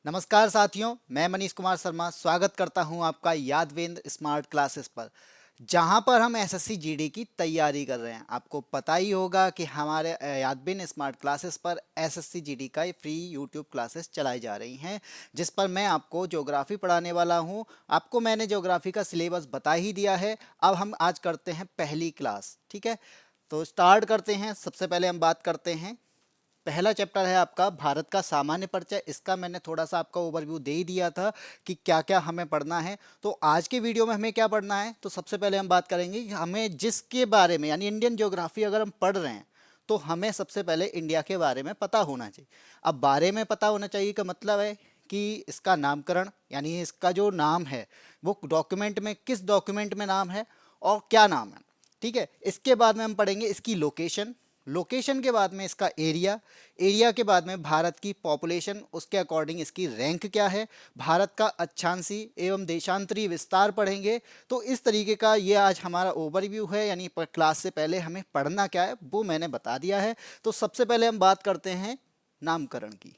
नमस्कार साथियों, मैं मनीष कुमार शर्मा स्वागत करता हूं आपका यादवेंद्र स्मार्ट क्लासेस पर, जहां पर हम एसएससी जीडी की तैयारी कर रहे हैं। आपको पता ही होगा कि हमारे यादवेंद्र स्मार्ट क्लासेस पर एसएससी जीडी का फ्री यूट्यूब क्लासेस चलाई जा रही हैं, जिस पर मैं आपको ज्योग्राफी पढ़ाने वाला हूं। आपको मैंने ज्योग्राफी का सिलेबस बता ही दिया है। अब हम आज करते हैं पहली क्लास, ठीक है। तो स्टार्ट करते हैं। सबसे पहले हम बात करते हैं, पहला चैप्टर है आपका भारत का सामान्य परिचय। इसका मैंने थोड़ा सा आपका ओवरव्यू दे ही दिया था कि क्या क्या हमें पढ़ना है। तो आज के वीडियो में हमें क्या पढ़ना है, तो सबसे पहले हम बात करेंगे कि हमें जिसके बारे में, यानी इंडियन ज्योग्राफी अगर हम पढ़ रहे हैं तो हमें सबसे पहले इंडिया के बारे में पता होना चाहिए। अब बारे में पता होना चाहिए का मतलब है कि इसका नामकरण, यानी इसका जो नाम है वो डॉक्यूमेंट में, किस डॉक्यूमेंट में नाम है और क्या नाम है, ठीक है। इसके बाद में हम पढ़ेंगे इसकी लोकेशन, लोकेशन के बाद में इसका एरिया, एरिया के बाद में भारत की पॉपुलेशन, उसके अकॉर्डिंग इसकी रैंक क्या है, भारत का अक्षांशी एवं देशांतरी विस्तार पढ़ेंगे। तो इस तरीके का ये आज हमारा ओवरव्यू है, यानी क्लास से पहले हमें पढ़ना क्या है वो मैंने बता दिया है। तो सबसे पहले हम बात करते हैं नामकरण की।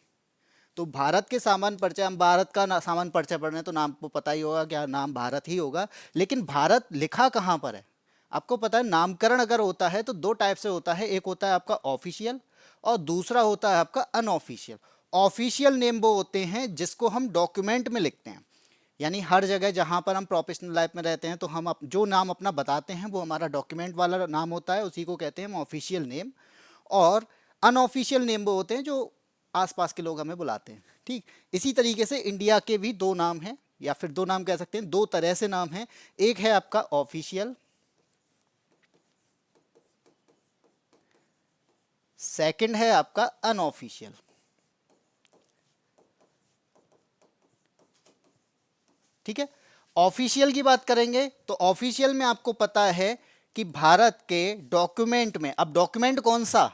तो भारत के सामान्य परिचय, हम भारत का सामान्य परिचय पढ़ रहे हैं तो नाम को पता ही होगा, क्या नाम भारत ही होगा। लेकिन भारत लिखा कहाँ पर है, आपको पता है। नामकरण अगर होता है तो दो टाइप से होता है, एक होता है आपका ऑफिशियल और दूसरा होता है आपका अनऑफिशियल। ऑफिशियल नेम वो होते हैं जिसको हम डॉक्यूमेंट में लिखते हैं, यानी हर जगह जहाँ पर हम प्रोफेशनल लाइफ में रहते हैं तो हम जो नाम अपना बताते हैं वो हमारा डॉक्यूमेंट वाला नाम होता है, उसी को कहते हैं हम ऑफिशियल नेम। और अनऑफिशियल नेम वो होते हैं जो आसपास के लोग हमें बुलाते हैं, ठीक। इसी तरीके से इंडिया के भी दो नाम हैं, या फिर दो नाम कह सकते हैं, दो तरह से नाम हैं। एक है आपका ऑफिशियल, सेकंड है आपका अनऑफिशियल, ठीक है। ऑफिशियल की बात करेंगे तो ऑफिशियल में आपको पता है कि भारत के डॉक्यूमेंट में, अब डॉक्यूमेंट कौन सा,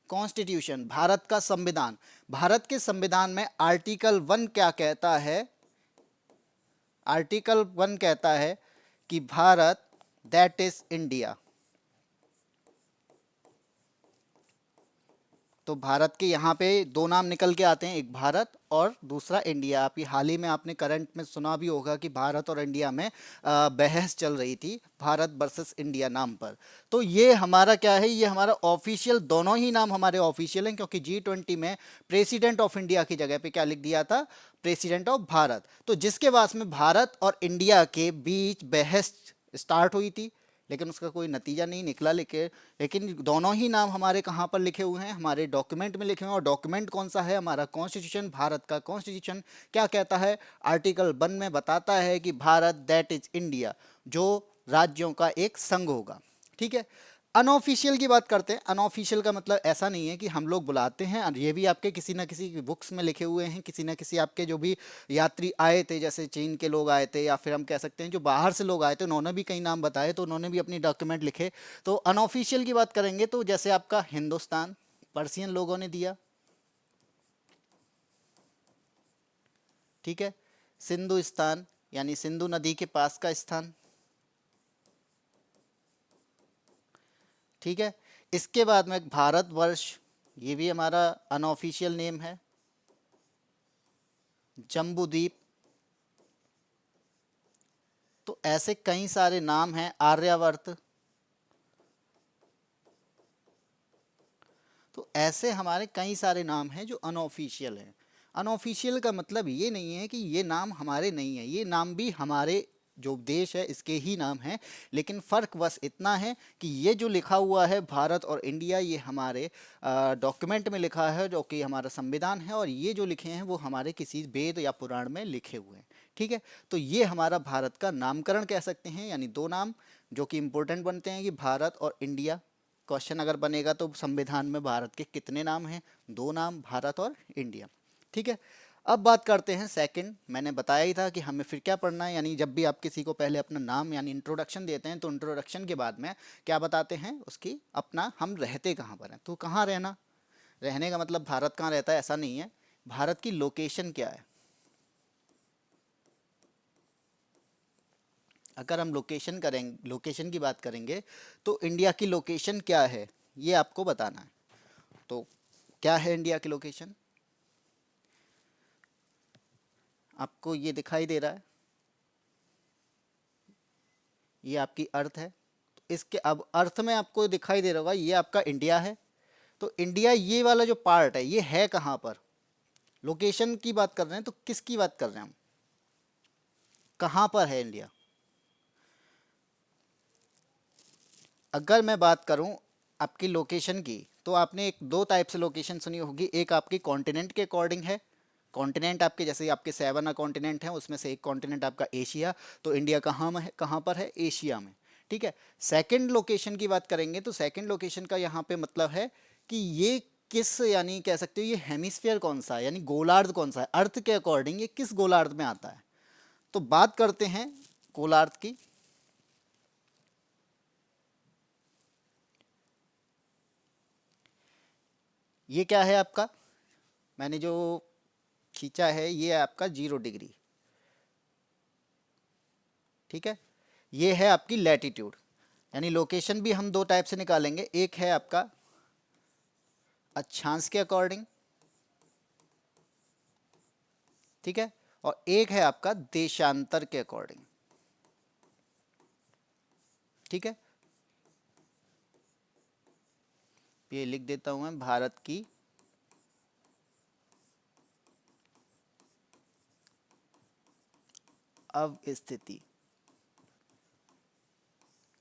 कॉन्स्टिट्यूशन, भारत का संविधान। भारत के संविधान में आर्टिकल 1 क्या कहता है, आर्टिकल 1 कहता है कि भारत दैट इज इंडिया। तो भारत के यहाँ पे दो नाम निकल के आते हैं, एक भारत और दूसरा इंडिया। आप ये हाल ही में आपने करंट में सुना भी होगा कि भारत और इंडिया में बहस चल रही थी, भारत वर्सेस इंडिया नाम पर। तो ये हमारा क्या है, ये हमारा ऑफिशियल, दोनों ही नाम हमारे ऑफिशियल हैं, क्योंकि G20 में प्रेसिडेंट ऑफ इंडिया की जगह पे क्या लिख दिया था, प्रेसिडेंट ऑफ भारत। तो जिसके पास में भारत और इंडिया के बीच बहस स्टार्ट हुई थी, लेकिन उसका कोई नतीजा नहीं निकला। लेकिन दोनों ही नाम हमारे कहाँ पर लिखे हुए हैं, हमारे डॉक्यूमेंट में लिखे हुए हैं। और डॉक्यूमेंट कौन सा है, हमारा कॉन्स्टिट्यूशन, भारत का कॉन्स्टिट्यूशन क्या कहता है, आर्टिकल 1 में बताता है कि भारत दैट इज इंडिया, जो राज्यों का एक संघ होगा, ठीक है। अनऑफिशियल की बात करते हैं। अनऑफिशियल का मतलब ऐसा नहीं है कि हम लोग बुलाते हैं, और ये भी आपके किसी ना किसी बुक्स में लिखे हुए हैं, किसी ना किसी आपके जो भी यात्री आए थे, जैसे चीन के लोग आए थे, या फिर हम कह सकते हैं जो बाहर से लोग आए थे, उन्होंने भी कई नाम बताए, तो उन्होंने भी अपनी डॉक्यूमेंट लिखे। तो अनऑफिशियल की बात करेंगे तो जैसे आपका हिंदुस्तान, पर्शियन लोगों ने दिया, ठीक है। सिंधुस्तान, यानी सिंधु नदी के पास का स्थान, ठीक है। इसके बाद में भारतवर्ष, ये भी हमारा अनऑफिशियल नेम है। जम्बूद्वीप, तो ऐसे कई सारे नाम हैं। आर्यावर्त, तो ऐसे हमारे कई सारे नाम हैं जो अनऑफिशियल हैं। अनऑफिशियल का मतलब ये नहीं है कि ये नाम हमारे नहीं है, ये नाम भी हमारे जो देश है इसके ही नाम हैं। लेकिन फ़र्क बस इतना है कि ये जो लिखा हुआ है भारत और इंडिया, ये हमारे डॉक्यूमेंट में लिखा है, जो कि हमारा संविधान है, और ये जो लिखे हैं वो हमारे किसी वेद या पुराण में लिखे हुए हैं, ठीक है। तो ये हमारा भारत का नामकरण कह सकते हैं, यानी दो नाम जो कि इंपॉर्टेंट बनते हैं कि भारत और इंडिया। क्वेश्चन अगर बनेगा तो संविधान में भारत के कितने नाम हैं, दो नाम, भारत और इंडिया, ठीक है। अब बात करते हैं सेकंड। मैंने बताया ही था कि हमें फिर क्या पढ़ना है, यानी जब भी आप किसी को पहले अपना नाम यानी इंट्रोडक्शन देते हैं तो इंट्रोडक्शन के बाद में क्या बताते हैं, उसकी अपना हम रहते कहाँ पर हैं। तो कहाँ रहना, रहने का मतलब भारत कहाँ रहता है ऐसा नहीं है, भारत की लोकेशन क्या है। अगर हम लोकेशन की बात करेंगे तो इंडिया की लोकेशन क्या है ये आपको बताना है। तो क्या है इंडिया की लोकेशन, आपको ये दिखाई दे रहा है, ये आपकी अर्थ है। तो इसके अब अर्थ में आपको दिखाई दे रहा होगा ये आपका इंडिया है। तो इंडिया ये वाला जो पार्ट है ये है कहाँ पर? लोकेशन की बात कर रहे हैं तो किसकी बात कर रहे हैं हम? कहाँ पर है इंडिया? अगर मैं बात करूं आपकी लोकेशन की, तो आपने एक दो टाइप से लोकेशन सुनी होगी। एक आपकी कॉन्टिनेंट के अकॉर्डिंग है। कॉन्टिनेंट आपके जैसे आपके 7 कॉन्टिनेंट हैं, उसमें से एक कॉन्टिनेंट आपका एशिया। तो इंडिया कहाँ में है, कहाँ पर है? एशिया में। ठीक है। सेकंड लोकेशन की बात करेंगे तो सेकंड लोकेशन का यहाँ पे मतलब है कि ये किस, यानी कह सकते हो ये हेमिस्फीयर कौन सा है, यानी गोलार्ध कौन सा है, अर्थ के अकॉर्डिंग ये किस गोलार्ध में आता है। तो बात करते हैं गोलार्ध की। ये क्या है आपका, मैंने जो खींचा है ये है आपका 0 डिग्री। ठीक है। ये है आपकी लैटिट्यूड, यानी लोकेशन भी हम दो टाइप से निकालेंगे। एक है आपका अक्षांश के अकॉर्डिंग, ठीक है, और एक है आपका देशांतर के अकॉर्डिंग। ठीक है। ये लिख देता हूं मैं, भारत की अवस्थिति,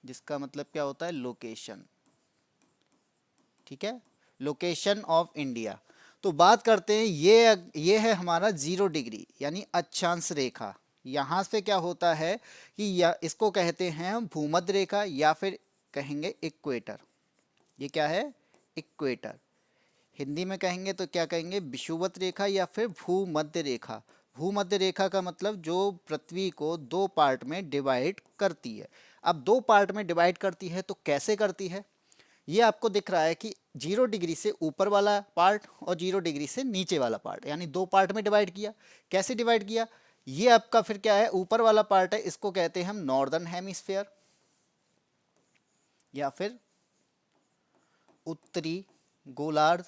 जिसका मतलब क्या होता है? लोकेशन। ठीक है। Location of India. तो बात करते हैं, ये है हमारा 0 डिग्री यानी अक्षांश रेखा। यहाँ से क्या होता है कि या इसको कहते हैं हम भूमध्य रेखा, या फिर कहेंगे इक्वेटर। ये क्या है? इक्वेटर। हिंदी में कहेंगे तो क्या कहेंगे? विषुवत रेखा या फिर भूमध्य रेखा। भूमध्य रेखा का मतलब जो पृथ्वी को दो पार्ट में डिवाइड करती है। अब दो पार्ट में डिवाइड करती है तो कैसे करती है? ये आपको दिख रहा है कि 0 डिग्री से ऊपर वाला पार्ट और 0 डिग्री से नीचे वाला पार्ट, यानी दो पार्ट में डिवाइड किया। कैसे डिवाइड किया? ये आपका फिर क्या है? ऊपर वाला पार्ट है, इसको कहते हैं हम नॉर्दर्न हेमिस्फेयर या फिर उत्तरी गोलार्ध।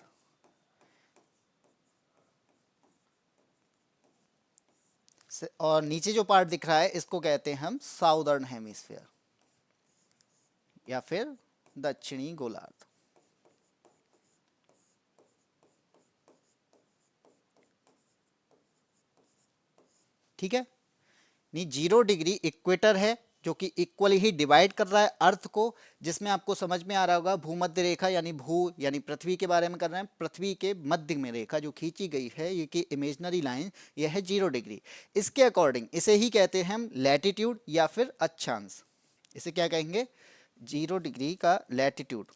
और नीचे जो पार्ट दिख रहा है इसको कहते हैं हम साउदर्न हेमिस्फेयर या फिर दक्षिणी गोलार्ध। ठीक है। नहीं, 0 डिग्री इक्वेटर है जो कि इक्वली ही डिवाइड कर रहा है अर्थ को, जिसमें आपको समझ में आ रहा होगा भूमध्य रेखा यानी भू यानी पृथ्वी के बारे में कर रहे हैं। पृथ्वी के मध्य में रेखा जो खींची गई है, ये की इमेजनरी लाइन, ये है 0 डिग्री। इसके अकॉर्डिंग इसे ही कहते हैं हम लैटिट्यूड या फिर अक्षांश। इसे क्या कहेंगे? 0 डिग्री का लैटिट्यूड।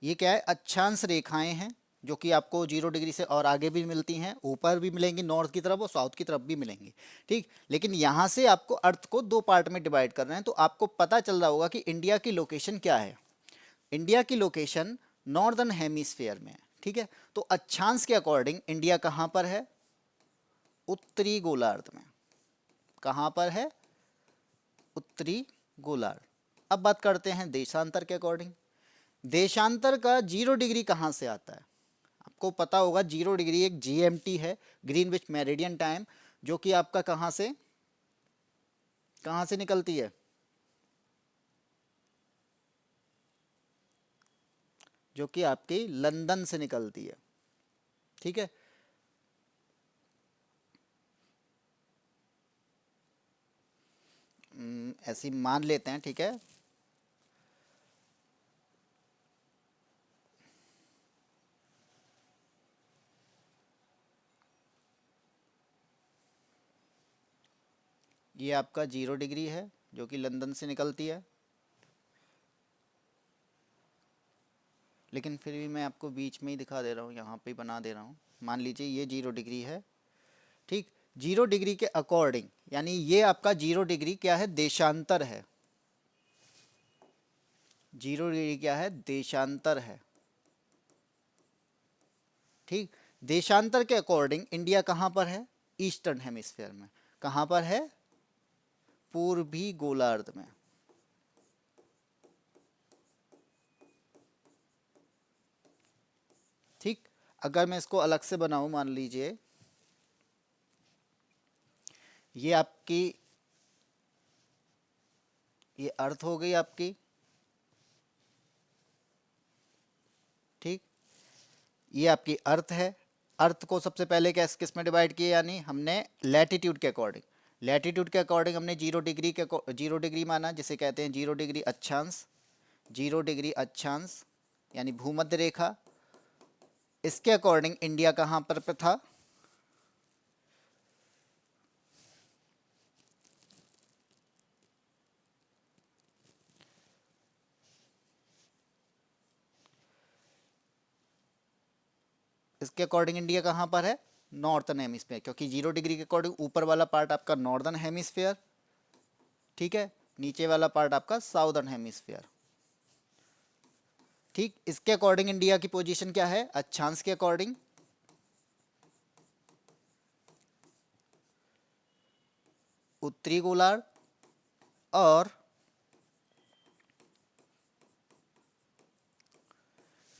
ये क्या है? अक्षांश रेखाएं हैं जो कि आपको 0 डिग्री से और आगे भी मिलती हैं, ऊपर भी मिलेंगी नॉर्थ की तरफ और साउथ की तरफ भी मिलेंगी। ठीक। लेकिन यहाँ से आपको अर्थ को दो पार्ट में डिवाइड कर रहे हैं, तो आपको पता चल रहा होगा कि इंडिया की लोकेशन क्या है। इंडिया की लोकेशन नॉर्दर्न हेमिस्फीयर में है। ठीक है। तो अक्षांश के अकॉर्डिंग इंडिया कहाँ पर है? उत्तरी गोलार्ध में। कहाँ पर है? उत्तरी गोलार्ध। अब बात करते हैं देशांतर के अकॉर्डिंग। देशांतर का 0 डिग्री कहाँ से आता है? आपको पता होगा 0 डिग्री एक जीएमटी है, ग्रीनविच मेरिडियन टाइम, जो कि आपका कहाँ से निकलती है? जो कि आपकी लंदन से निकलती है। ठीक है। ऐसी मान लेते हैं। ठीक है। ये आपका 0 डिग्री है जो कि लंदन से निकलती है। लेकिन फिर भी मैं आपको बीच में ही दिखा दे रहा हूँ, यहाँ पे बना दे रहा हूँ। मान लीजिए ये 0 डिग्री है। ठीक। 0 डिग्री के अकॉर्डिंग यानी ये आपका 0 डिग्री क्या है? देशांतर है। 0 डिग्री क्या है? देशांतर है। ठीक। देशांतर के अकॉर्डिंग इंडिया कहाँ पर है? ईस्टर्न हेमिस्फेयर में। कहाँ पर है? पूर्वी गोलार्ध में। अगर मैं इसको अलग से बनाऊं, मान लीजिए ये आपकी, ये अर्थ हो गई आपकी, ठीक, ये आपकी अर्थ है। अर्थ को सबसे पहले कैस किस में डिवाइड किया, यानी हमने लैटिट्यूड के अकॉर्डिंग, लैटिट्यूड के अकॉर्डिंग हमने 0 डिग्री के 0 डिग्री माना, जिसे कहते हैं 0 डिग्री अक्षांश, 0 डिग्री अक्षांश यानी भूमध्य रेखा। इसके अकॉर्डिंग इंडिया कहाँ पर था, इसके अकॉर्डिंग इंडिया कहाँ पर है, नॉर्थन हेमिस्फेयर, क्योंकि 0 डिग्री के अकॉर्डिंग ऊपर वाला पार्ट आपका नॉर्दर्न हेमिस्फेयर, ठीक है, नीचे वाला पार्ट आपका साउदर्न हेमिस्फेयर, ठीक। इसके अकॉर्डिंग इंडिया की पोजीशन क्या है, अक्षांश के अकॉर्डिंग उत्तरी गोलार्ध, और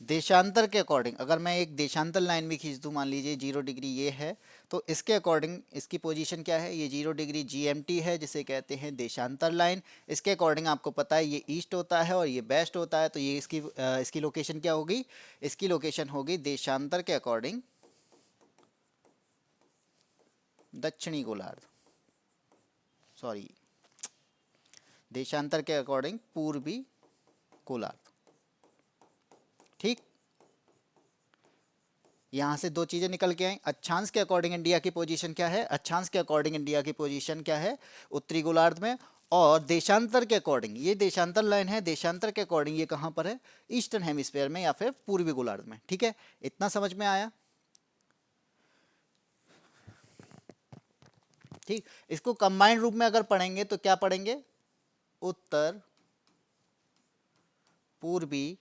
देशांतर के अकॉर्डिंग अगर मैं एक देशांतर लाइन भी खींच दूं, मान लीजिए 0 डिग्री ये है, तो इसके अकॉर्डिंग इसकी पोजीशन क्या है, ये 0 डिग्री GMT है, जिसे कहते हैं देशांतर लाइन। इसके अकॉर्डिंग आपको पता है ये ईस्ट होता है और ये वेस्ट होता है, तो ये इसकी लोकेशन क्या होगी, इसकी लोकेशन होगी देशांतर के अकॉर्डिंग दक्षिणी गोलार्ध, सॉरी, देशांतर के अकॉर्डिंग पूर्वी गोलार्ध, ठीक। यहाँ से दो चीजें निकल के आई, अक्षांश के अकॉर्डिंग इंडिया की पोजीशन क्या है, अक्षांश के अकॉर्डिंग इंडिया की पोजीशन क्या है, उत्तरी गोलार्ध में। और देशांतर के अकॉर्डिंग, ये देशांतर लाइन है, देशांतर के अकॉर्डिंग ये कहाँ पर है, ईस्टर्न हेमिस्फेयर में या फिर पूर्वी गोलार्ध में, ठीक है। इतना समझ में आया, ठीक। इसको कंबाइंड रूप में अगर पढ़ेंगे तो क्या पढ़ेंगे, उत्तर पूर्वी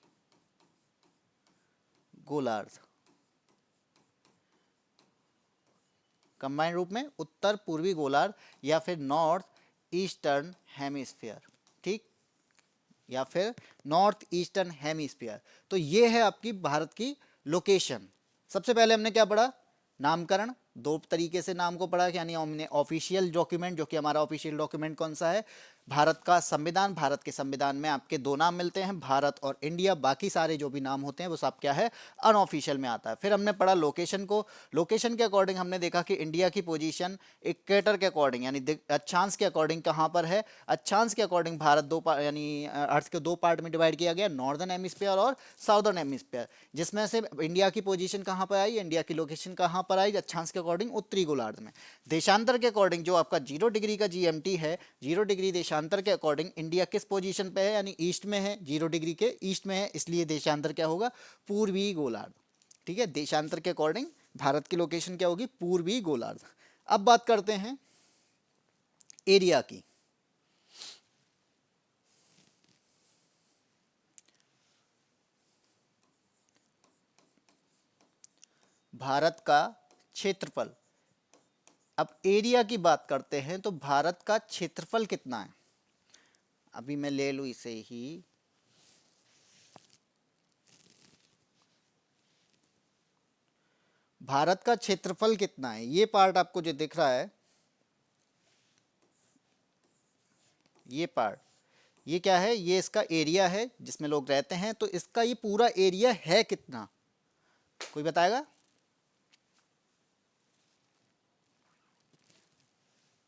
गोलार्ध, कंबाइंड रूप में उत्तर पूर्वी गोलार्ध या फिर नॉर्थ ईस्टर्न हेमिस्फीयर, ठीक, या फिर नॉर्थ ईस्टर्न हेमिस्फीयर। तो ये है आपकी भारत की लोकेशन। सबसे पहले हमने क्या पढ़ा, नामकरण, दो तरीके से नाम को पढ़ा, यानी हमने ऑफिशियल डॉक्यूमेंट, जो कि हमारा ऑफिशियल डॉक्यूमेंट कौन सा है, भारत का संविधान। भारत के संविधान में आपके दो नाम मिलते हैं, भारत और इंडिया, बाकी सारे जो भी नाम होते हैं वो सब क्या है, अनऑफिशियल में आता है। फिर हमने पढ़ा लोकेशन को, लोकेशन के अकॉर्डिंग हमने देखा कि इंडिया की पोजीशन इक्वेटर के अकॉर्डिंग यानी अक्षांश के अकॉर्डिंग कहाँ पर है, अक्षांश के अकॉर्डिंग भारत दो यानी अर्थ के दो पार्ट में डिवाइड किया गया, नॉर्दर्न हेमिस्फीयर और साउदर्न हेमिस्फीयर, जिसमें से इंडिया की पोजीशन कहाँ पर आई, इंडिया की लोकेशन कहाँ पर आई, अक्षांश के अकॉर्डिंग उत्तरी गोलार्ध में। देशांतर के अकॉर्डिंग जो आपका 0 डिग्री का GMT है, 0 डिग्री देशांतर के अकॉर्डिंग इंडिया किस पोजीशन पे है, यानी ईस्ट में है, 0 डिग्री के ईस्ट में है, इसलिए देशांतर क्या होगा, पूर्वी गोलार्ध, ठीक है। देशांतर के अकॉर्डिंग भारत की लोकेशन क्या होगी, पूर्वी गोलार्ध। अब बात करते हैं एरिया की। भारत का क्षेत्रफल, अब एरिया की बात करते हैं तो भारत का क्षेत्रफल कितना है, अभी मैं ले लूं इसे ही, भारत का क्षेत्रफल कितना है, ये पार्ट आपको जो दिख रहा है, ये पार्ट, ये क्या है, ये इसका एरिया है जिसमें लोग रहते हैं, तो इसका ये पूरा एरिया है कितना, कोई बताएगा।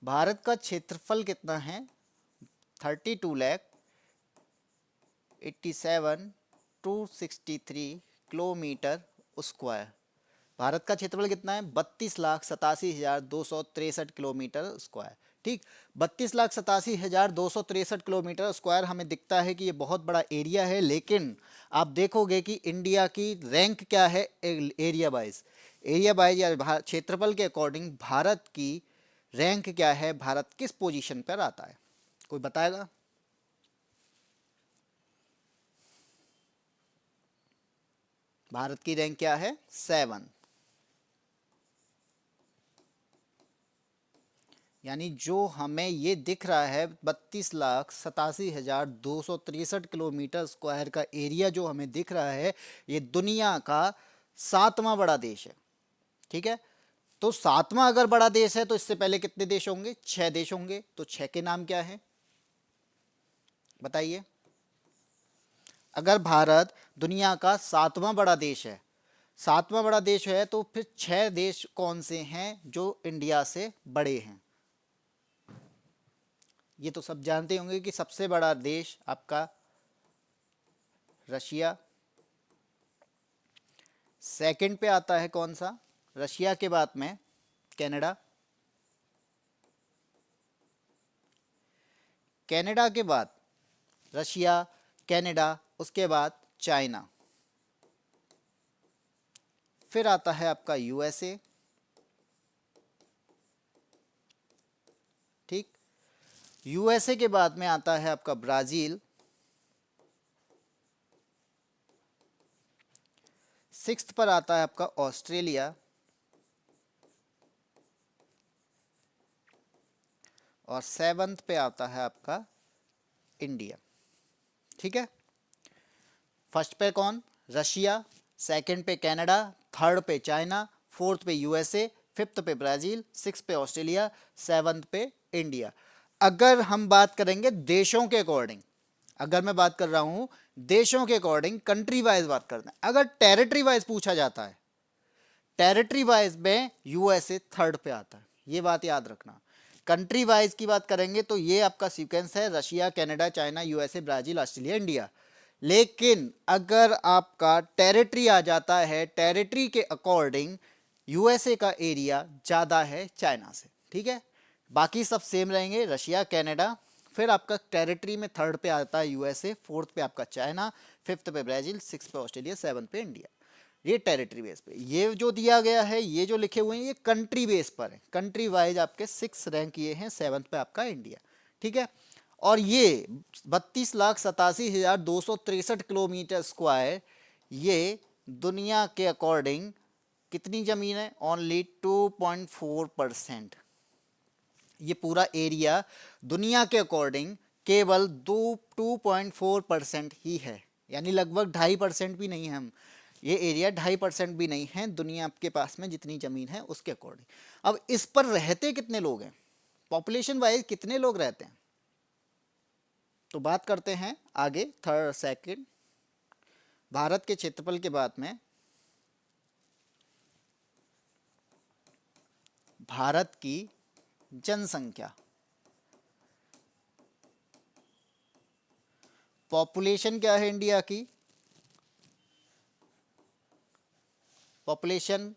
भारत का क्षेत्रफल कितना है, 32,87,263 किलोमीटर स्क्वायर। भारत का क्षेत्रफल कितना है, 32,87,263 किलोमीटर स्क्वायर, ठीक। 32,87,263 किलोमीटर स्क्वायर हमें दिखता है कि ये बहुत बड़ा एरिया है, लेकिन आप देखोगे कि इंडिया की रैंक क्या है एरिया वाइज, एरिया वाइज या क्षेत्रफल के अकॉर्डिंग भारत की रैंक क्या है, भारत किस पोजीशन पर आता है, कोई बताएगा। भारत की रैंक क्या है, 7, यानी जो हमें ये दिख रहा है 32,87,263 किलोमीटर स्क्वायर का एरिया जो हमें दिख रहा है, ये दुनिया का सातवां बड़ा देश है। ठीक है, तो सातवां अगर बड़ा देश है तो इससे पहले कितने देश होंगे? 6 देश होंगे। तो 6 के नाम क्या है बताइए? अगर भारत दुनिया का सातवां बड़ा देश है, सातवां बड़ा देश है, तो फिर 6 देश कौन से हैं जो इंडिया से बड़े हैं? ये तो सब जानते होंगे कि सबसे बड़ा देश आपका रशिया, सेकंड पे आता है कौन सा? रशिया के बाद में कनाडा, कनाडा के बाद रशिया, कनाडा, उसके बाद चाइना, फिर आता है आपका यूएसए। ठीक, यूएसए के बाद में आता है आपका ब्राजील, सिक्स्थ पर आता है आपका ऑस्ट्रेलिया, और सेवंथ पे आता है आपका इंडिया। ठीक है, फर्स्ट पे कौन? रशिया, सेकंड पे कनाडा, थर्ड पे चाइना, फोर्थ पे यूएसए, फिफ्थ पे ब्राजील, सिक्स पे ऑस्ट्रेलिया, सेवंथ पे इंडिया। अगर हम बात करेंगे देशों के अकॉर्डिंग, अगर मैं बात कर रहा हूं देशों के अकॉर्डिंग, कंट्री वाइज बात करते हैं, अगर टेरिटरी वाइज पूछा जाता है, टेरिटरी वाइज में यूएसए थर्ड पे आता है, ये बात याद रखना। कंट्री वाइज की बात करेंगे तो ये आपका सीक्वेंस है Russia, Canada, China, USA, Brazil, Australia, India. लेकिन अगर आपका टेरिटरी आ जाता है, टेरिटरी के अकॉर्डिंग यूएसए का एरिया ज़्यादा है चाइना से। ठीक है, बाकी सब सेम रहेंगे, रशिया, कनाडा, फिर आपका टेरिटरी में थर्ड पे आता है यूएसए, फोर्थ पे आपका चाइना, फिफ्थ पे ब्राजील, सिक्स पे ऑस्ट्रेलिया, सेवन पे इंडिया। ये टेरिटरी बेस पे, ये जो दिया गया है, ये जो लिखे हुए हैं, ये कंट्री बेस पर है, कंट्री वाइज आपके 6 रैंक ये हैं, सेवन्थ पे आपका इंडिया। ठीक है, और ये 32,87,263 किलोमीटर स्क्वायर, ये दुनिया के अकॉर्डिंग कितनी जमीन है? ओनली 2.4%। ये पूरा एरिया दुनिया के अकॉर्डिंग केवल 2.4% ही है, यानी लगभग 2.5% भी नहीं है। हम ये एरिया 2.5% भी नहीं है दुनिया के पास में जितनी ज़मीन है उसके अकॉर्डिंग। अब इस पर रहते कितने लोग हैं, पॉपुलेशन वाइज कितने लोग रहते हैं, तो बात करते हैं आगे। थर्ड सेकंड, भारत के क्षेत्रफल के बाद में भारत की जनसंख्या, पॉपुलेशन क्या है इंडिया की? पॉपुलेशन,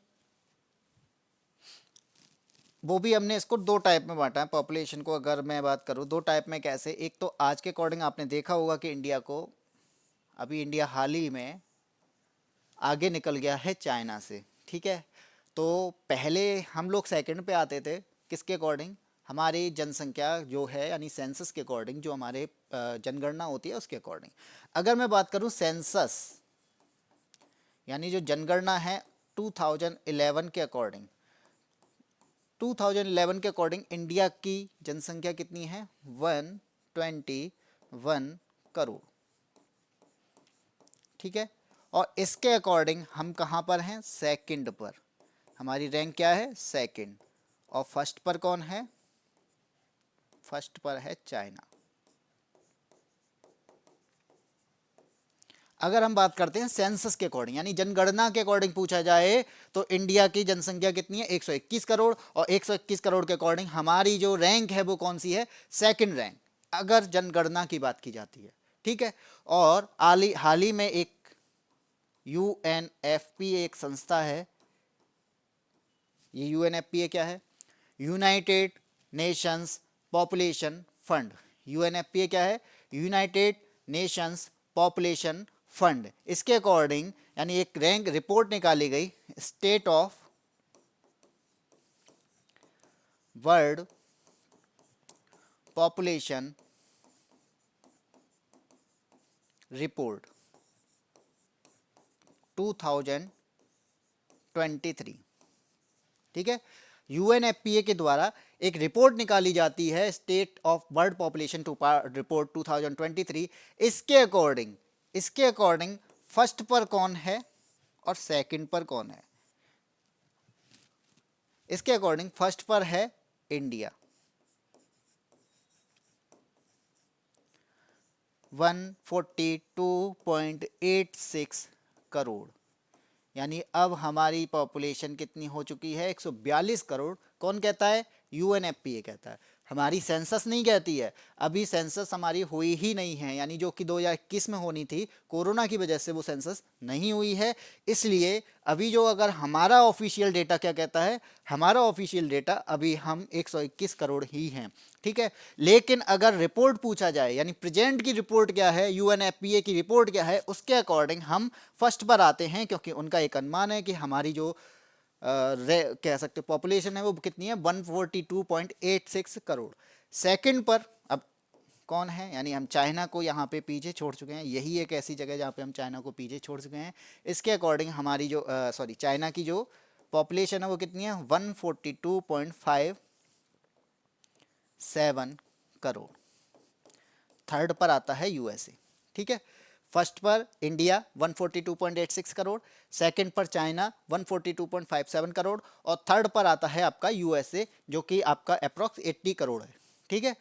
वो भी हमने इसको दो टाइप में बांटा है पॉपुलेशन को। अगर मैं बात करूँ दो टाइप में, कैसे? एक तो आज के अकॉर्डिंग आपने देखा होगा कि इंडिया को, अभी इंडिया हाल ही में आगे निकल गया है चाइना से। ठीक है, तो पहले हम लोग सेकंड पे आते थे, किसके अकॉर्डिंग? हमारी जनसंख्या जो है, यानी सेंसस के अकॉर्डिंग, जो हमारे जनगणना होती है उसके अकॉर्डिंग। अगर मैं बात करूं सेंसस, यानी जो जनगणना है 2011 के अकॉर्डिंग, 2011 के अकॉर्डिंग इंडिया की जनसंख्या कितनी है? 121 करोड़। ठीक है, और इसके अकॉर्डिंग हम कहाँ पर हैं? सेकंड पर। हमारी रैंक क्या है? सेकंड। और फर्स्ट पर कौन है? फर्स्ट पर है चाइना। अगर हम बात करते हैं सेंसस के अकॉर्डिंग, यानी जनगणना के अकॉर्डिंग पूछा जाए, तो इंडिया की जनसंख्या कितनी है? 121 करोड़। और 121 करोड़ के अकॉर्डिंग हमारी जो रैंक है वो कौन सी है? सेकंड रैंक, अगर जनगणना की बात की जाती है। ठीक है, और हाल ही में एक यूएनएफपी एक संस्था है, ये यूएनएफपीए क्या है? United Nations population fund. UNFPA क्या है? United Nations population fund. इसके अकॉर्डिंग यानी एक रैंक रिपोर्ट निकाली गई, state of world population report 2023। ठीक है, यूएनएफपीए के द्वारा एक रिपोर्ट निकाली जाती है, state of world population report 2023। इसके अकॉर्डिंग फर्स्ट पर कौन है? और सेकंड पर कौन है? इसके अकॉर्डिंग फर्स्ट पर है इंडिया 142.86 करोड़। यानी अब हमारी पॉपुलेशन कितनी हो चुकी है? 142 करोड़। कौन कहता है? यूएनएफपीए कहता है, हमारी सेंसस नहीं कहती है। अभी सेंसस हमारी हुई ही नहीं है, यानी जो कि 2021 में होनी थी, कोरोना की वजह से वो सेंसस नहीं हुई है। इसलिए अभी जो अगर हमारा ऑफिशियल डेटा क्या कहता है, हमारा ऑफिशियल डेटा अभी हम 121 करोड़ ही हैं, ठीक है। लेकिन अगर रिपोर्ट पूछा जाए, यानी प्रेजेंट की रिपोर्ट क्या है, यूएनएफपीए की रिपोर्ट क्या है, उसके अकॉर्डिंग हम फर्स्ट पर आते हैं, क्योंकि उनका एक अनुमान है कि हमारी जो कह सकते पॉपुलेशन है वो कितनी है? 142.86 करोड़। सेकंड पर अब कौन है? यानी हम चाइना को यहाँ पे पीछे छोड़ चुके हैं। यही एक ऐसी जगह जहाँ पे हम चाइना को पीछे छोड़ चुके हैं। इसके अकॉर्डिंग हमारी जो सॉरी चाइना की जो पॉपुलेशन है वो कितनी है? 142.57 करोड़। थर्ड पर आता है यूएसए, ठीक है। फर्स्ट पर इंडिया 142.86 करोड़, सेकंड पर चाइना 142.57 करोड़, और थर्ड पर आता है आपका यूएसए, जो कि आपका अप्रॉक्स 80 करोड़ है, ठीक है।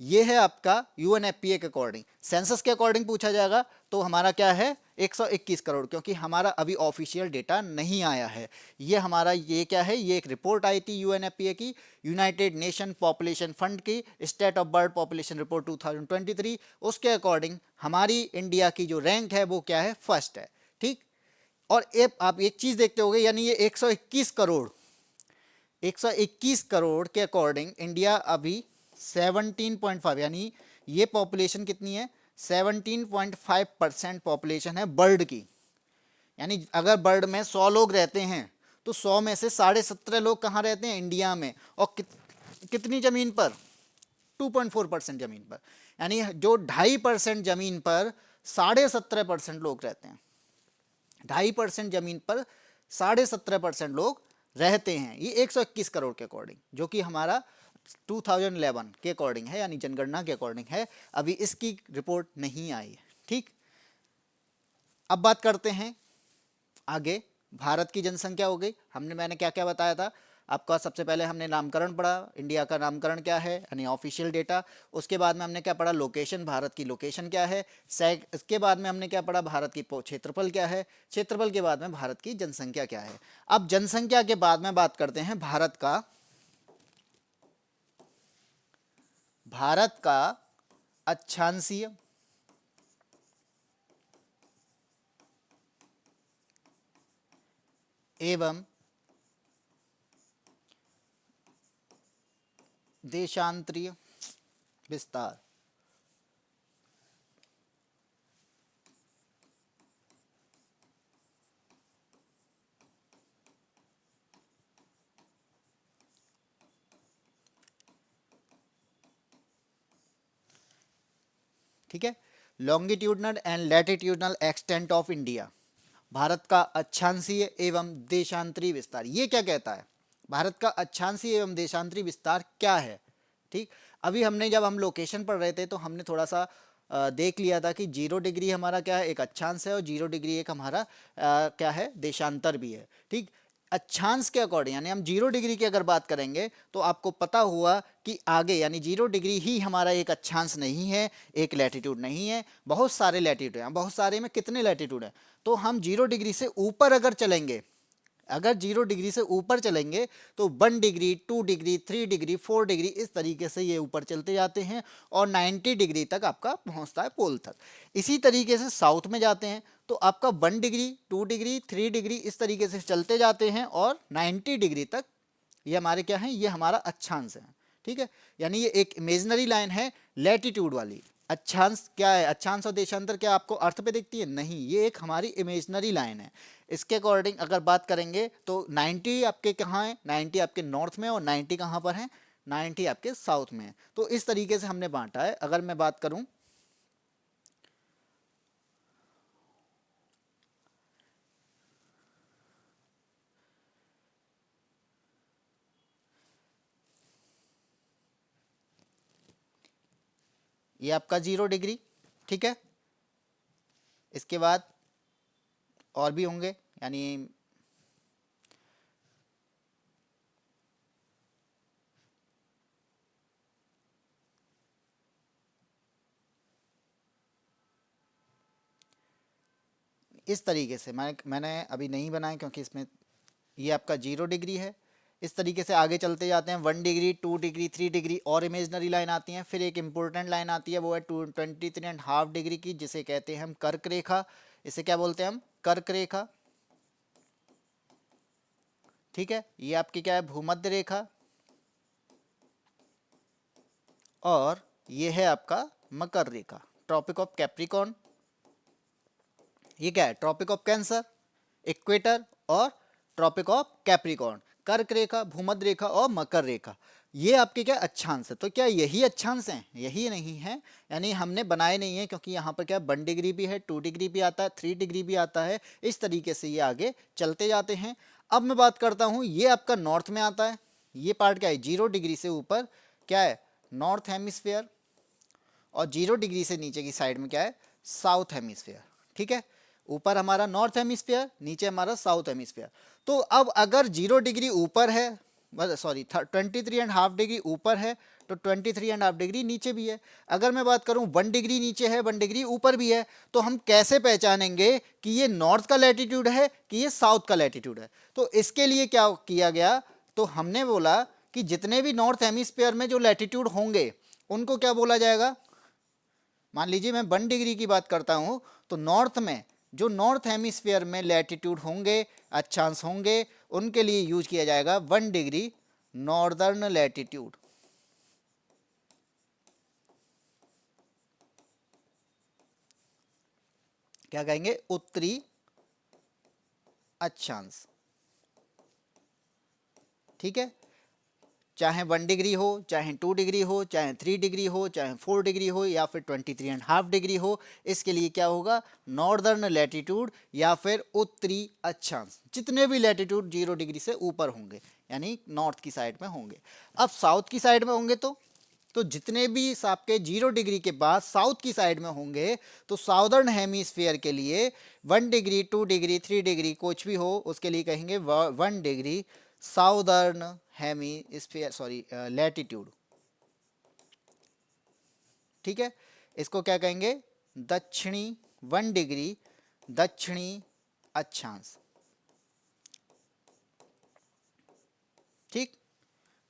ये है आपका यूएनएफपीए के अकॉर्डिंग। सेंसस के अकॉर्डिंग पूछा जाएगा तो हमारा क्या है? 121 करोड़, क्योंकि हमारा अभी ऑफिशियल डेटा नहीं आया है। ये हमारा ये क्या है? ये एक रिपोर्ट आई थी यूएनएफपीए की, यूनाइटेड नेशन पॉपुलेशन फंड की state of bird population report 2023। उसके अकॉर्डिंग हमारी इंडिया की जो रैंक है वो क्या है? फर्स्ट है, ठीक। और आप एक चीज देखते होगे, यानी ये 121 करोड़, 121 करोड़ के अकॉर्डिंग इंडिया अभी 17.5, यानी ये पॉपुलेशन कितनी है? 17.5% पॉपुलेशन है बर्ड की। यानी अगर बर्ड में 100 लोग रहते हैं तो 100 में से 17.5 लोग कहाँ रहते हैं? इंडिया में। और कितनी जमीन पर? 2.4% जमीन पर। यानी जो 2.5% जमीन पर 17.5% लोग रहते हैं, 2.5% जमीन पर 17.5% लोग रहते हैं। ये 121 करोड़ के अकॉर्डिंग, जो कि हमारा 2011 के अकॉर्डिंग है, यानी जनगणना के अकॉर्डिंग है। अभी इसकी रिपोर्ट नहीं आई है, ठीक। अब बात करते हैं आगे। भारत की जनसंख्या हो गई, मैंने क्या क्या बताया था आपका? सबसे पहले हमने नामकरण पढ़ा, इंडिया का नामकरण क्या है, यानी ऑफिशियल डेटा। उसके बाद में हमने क्या पढ़ा? लोकेशन, भारत की लोकेशन क्या है। इसके बाद में हमने क्या पढ़ा? भारत की क्षेत्रफल क्या है। क्षेत्रफल के बाद में भारत की जनसंख्या क्या है। अब जनसंख्या के बाद में बात करते हैं भारत का अक्षांशीय एवं देशांतरीय विस्तार। ठीक है, longitudinal and latitudinal extent of India, Bharat का अक्षांशीय एवं देशांतरी विस्तार। ये क्या कहता है? भारत का अक्षांशीय एवं देशांतरी विस्तार क्या है, ठीक। अभी हमने जब हम लोकेशन पर रहे थे तो हमने थोड़ा सा देख लिया था कि 0 डिग्री हमारा क्या है? एक अक्षांश है, और 0 डिग्री एक हमारा क्या है? देशांतर भी है, ठीक। अक्षांश के अकॉर्डिंग, यानी हम 0 डिग्री की अगर बात करेंगे तो आपको पता हुआ कि आगे, यानी 0 डिग्री ही हमारा एक अक्षांश नहीं है, एक लैटिट्यूड नहीं है, बहुत सारे लैटिट्यूड हैं। बहुत सारे में कितने लैटिट्यूड हैं? तो हम 0 डिग्री से ऊपर अगर चलेंगे, अगर 0 डिग्री से ऊपर चलेंगे तो 1 डिग्री, 2 डिग्री, 3 डिग्री, 4 डिग्री, इस तरीके से ये ऊपर चलते जाते हैं, और 90 डिग्री तक आपका पहुंचता है पोल तक। इसी तरीके से साउथ में जाते हैं तो आपका 1 डिग्री, 2 डिग्री, 3 डिग्री, इस तरीके से चलते जाते हैं, और 90 डिग्री तक ये हमारे क्या है? ये हमारा अक्षांश है, ठीक है। यानी ये एक इमेजनरी लाइन है लैटिट्यूड वाली। अक्षांश क्या है? अक्षांश और देशांतर क्या आपको अर्थ पे दिखती है? नहीं, ये एक हमारी इमेजनरी लाइन है। इसके अकॉर्डिंग अगर बात करेंगे तो 90 आपके कहाँ है? 90 आपके नॉर्थ में, और 90 कहाँ पर है? 90 आपके साउथ में है। तो इस तरीके से हमने बांटा है। अगर मैं बात करूं, ये आपका 0 डिग्री, ठीक है। इसके बाद और भी होंगे, यानी इस तरीके से मैंने अभी नहीं बनाया क्योंकि इसमें ये आपका 0 डिग्री है। इस तरीके से आगे चलते जाते हैं, 1 डिग्री, 2 डिग्री, 3 डिग्री और इमेजनरी लाइन आती हैं। फिर एक इंपॉर्टेंट लाइन आती है, वो है 23.5 डिग्री की, जिसे कहते हैं हम कर्क रेखा। इसे क्या बोलते हैं हम? कर्क रेखा। ठीक है, ये आपकी क्या है? भूमध्य रेखा। और ये है आपका मकर रेखा, ट्रॉपिक ऑफ कैप्रिकॉर्न। ये क्या है? ट्रॉपिक ऑफ कैंसर, इक्वेटर और ट्रॉपिक ऑफ कैप्रिकॉर्न। कर्क रेखा, भूमध्य रेखा और मकर रेखा, ये आपके क्या अक्षांश है। तो क्या यही अक्षांश हैं? यही नहीं है, यानी हमने बनाए नहीं है, क्योंकि यहाँ पर क्या 1 डिग्री भी है, 2 डिग्री भी आता है, 3 डिग्री भी आता है। इस तरीके से ये आगे चलते जाते हैं। अब मैं बात करता हूँ, ये आपका नॉर्थ में आता है। ये पार्ट क्या है? 0 डिग्री से ऊपर क्या है? North hemisphere. और 0 डिग्री से नीचे की साइड में क्या है? South hemisphere. ठीक है, ऊपर हमारा नॉर्थ हेमिस्फेयर, नीचे हमारा साउथ हेमिस्फेयर। तो अब अगर 0 डिग्री ऊपर है, सॉरी 23.5 डिग्री ऊपर है, तो 23.5 डिग्री नीचे भी है। अगर मैं बात करूं 1 डिग्री नीचे है, 1 डिग्री ऊपर भी है, तो हम कैसे पहचानेंगे कि ये नॉर्थ का लैटिट्यूड है कि ये साउथ का लैटिट्यूड है? तो इसके लिए क्या किया गया, तो हमने बोला कि जितने भी नॉर्थ हेमिस्फेयर में जो लैटिट्यूड होंगे उनको क्या बोला जाएगा। मान लीजिए मैं 1 डिग्री की बात करता हूं, तो नॉर्थ में जो नॉर्थ हेमिस्फीयर में लैटिट्यूड होंगे, अक्षांश होंगे, उनके लिए यूज किया जाएगा 1 डिग्री नॉर्दर्न लैटिट्यूड। क्या कहेंगे? उत्तरी अक्षांश। ठीक है, चाहे 1 डिग्री हो, चाहे 2 डिग्री हो, चाहे 3 डिग्री हो, चाहे 4 डिग्री हो, या फिर 23.5 डिग्री हो, इसके लिए क्या होगा? नॉर्दर्न लैटिट्यूड या फिर उत्तरी अक्षांश। जितने भी लैटिट्यूड 0 डिग्री से ऊपर होंगे, यानी नॉर्थ की साइड में होंगे। अब साउथ की साइड में होंगे तो जितने भी आपके 0 डिग्री के बाद साउथ की साइड में होंगे, तो साउदर्न हेमीस्फीयर के लिए 1 डिग्री, 2 डिग्री, 3 डिग्री कुछ भी हो, उसके लिए कहेंगे 1 degree southern hemisphere, sorry latitude. ठीक है, इसको क्या कहेंगे? दक्षिणी 1 डिग्री दक्षिणी अक्षांश। ठीक,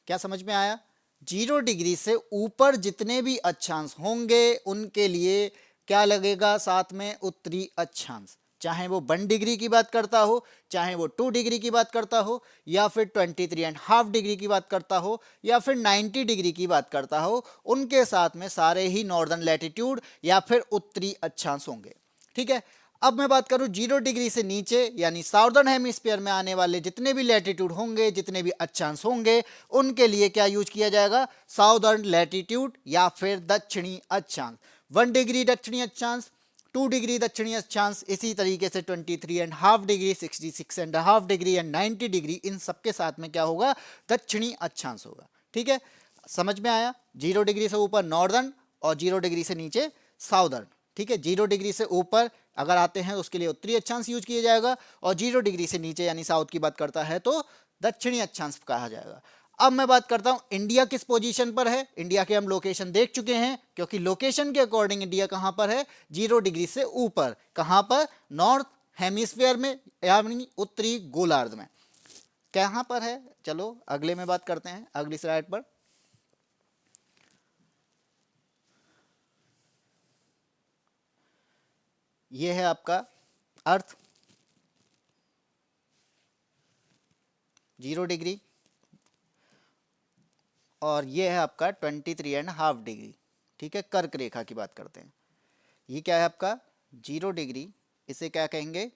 क्या समझ में आया? 0 डिग्री से ऊपर जितने भी अक्षांश होंगे उनके लिए क्या लगेगा साथ में? उत्तरी अक्षांश। चाहे वो 1 डिग्री की बात करता हो, चाहे वो 2 डिग्री की बात करता हो, या फिर 23.5 डिग्री की बात करता हो, या फिर 90 डिग्री की बात करता हो, उनके साथ में सारे ही नॉर्दर्न लैटिट्यूड या फिर उत्तरी अक्षांश होंगे। ठीक है, अब मैं बात करूं 0 डिग्री से नीचे, यानी साउदर्न हेमिस्फीयर में आने वाले जितने भी लैटिट्यूड होंगे, जितने भी अक्षांश होंगे, उनके लिए क्या यूज किया जाएगा? साउदर्न लैटिट्यूड या फिर दक्षिणी अक्षांश। 1 डिग्री दक्षिणी अक्षांश, 2 डिग्री दक्षिणी अक्षांश, इसी तरीके से 23.5 डिग्री, 66.5 डिग्री एंड 90 डिग्री, इन सबके साथ में क्या होगा? दक्षिणी अक्षांश होगा। ठीक है, समझ में आया? 0 डिग्री से ऊपर नॉर्दर्न और 0 डिग्री से नीचे साउदर्न। ठीक है, 0 डिग्री से ऊपर अगर आते हैं उसके लिए उत्तरी अक्षांश यूज किया जाएगा, और 0 डिग्री से नीचे यानी साउथ की बात करता है तो दक्षिणी अक्षांश कहा जाएगा। अब मैं बात करता हूं इंडिया किस पोजीशन पर है। इंडिया के हम लोकेशन देख चुके हैं, क्योंकि लोकेशन के अकॉर्डिंग इंडिया कहां पर है? 0 डिग्री से ऊपर। कहां पर? नॉर्थ हेमिस्फीयर में, यानी उत्तरी गोलार्ध में। कहां पर है? चलो अगले में बात करते हैं, अगली स्लाइड पर। यह है आपका अर्थ, 0 डिग्री, और ये है आपका 23.5 डिग्री। ठीक है, कर्क रेखा की बात करते हैं। ये क्या है आपका? 0 डिग्री, इसे क्या कहेंगे?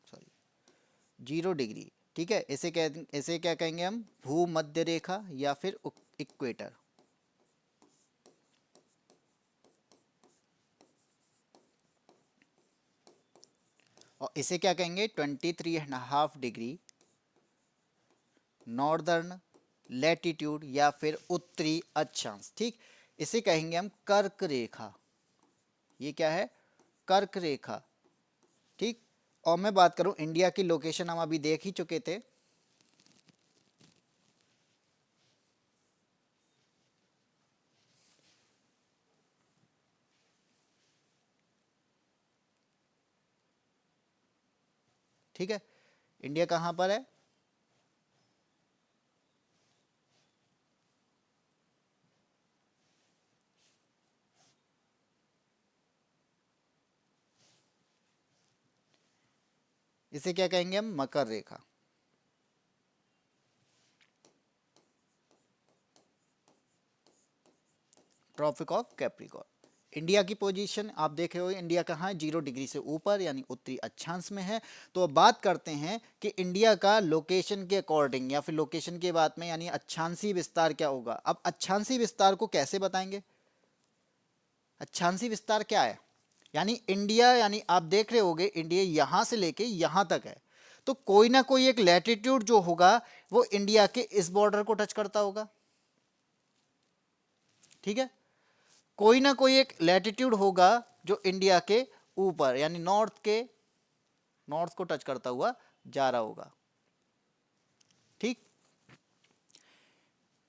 Sorry, 0 degree. ठीक है, इसे क्या कहेंगे हम? भूमध्य रेखा या फिर इक्वेटर। और इसे क्या कहेंगे? 23.5 डिग्री नॉर्दर्न लैटिट्यूड या फिर उत्तरी अक्षांश। ठीक, इसे कहेंगे हम कर्क रेखा। ये क्या है? कर्क रेखा। ठीक, और मैं बात करूं इंडिया की लोकेशन, हम अभी देख ही चुके थे। ठीक है, इंडिया कहाँ पर है? इसे क्या कहेंगे हम? मकर रेखा। Tropic of Capricorn. इंडिया की पोजीशन आप देख रहे हो, इंडिया कहाँ है? 0 डिग्री से ऊपर यानी उत्तरी अक्षांश में है। तो अब बात करते हैं कि इंडिया का लोकेशन के अकॉर्डिंग या फिर लोकेशन के बात में यानी अक्षांशीय विस्तार क्या होगा। अब अक्षांशीय विस्तार को कैसे बताएंगे? अक्षांशीय विस्तार क्या है? यानी इंडिया, यानी आप देख रहे होगे इंडिया यहां से लेके यहां तक है, तो कोई ना कोई एक लैटिट्यूड जो होगा वो इंडिया के इस बॉर्डर को टच करता होगा। ठीक है, कोई ना कोई एक लैटिट्यूड होगा जो इंडिया के ऊपर यानी नॉर्थ को टच करता हुआ जा रहा होगा। ठीक,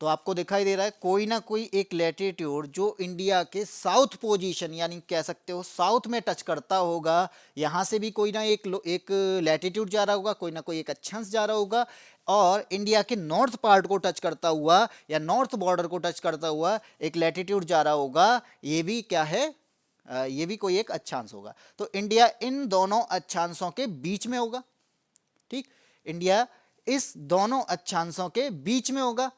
तो आपको दिखाई दे रहा है कोई ना कोई एक लैटिट्यूड जो इंडिया के साउथ पोजीशन यानी कह सकते हो साउथ में टच करता होगा। यहां से भी कोई ना एक लैटिट्यूड जा रहा होगा, कोई ना कोई एक अक्षांश जा रहा होगा, और इंडिया के नॉर्थ पार्ट को टच करता हुआ या नॉर्थ बॉर्डर को टच करता हुआ एक लैटिट्यूड जा रहा होगा। ये भी क्या है? ये भी कोई एक अक्षांश होगा। तो इंडिया इन दोनों अक्षांशों के बीच में होगा। ठीक, इंडिया इस दोनों अक्षांशों के बीच में होगा।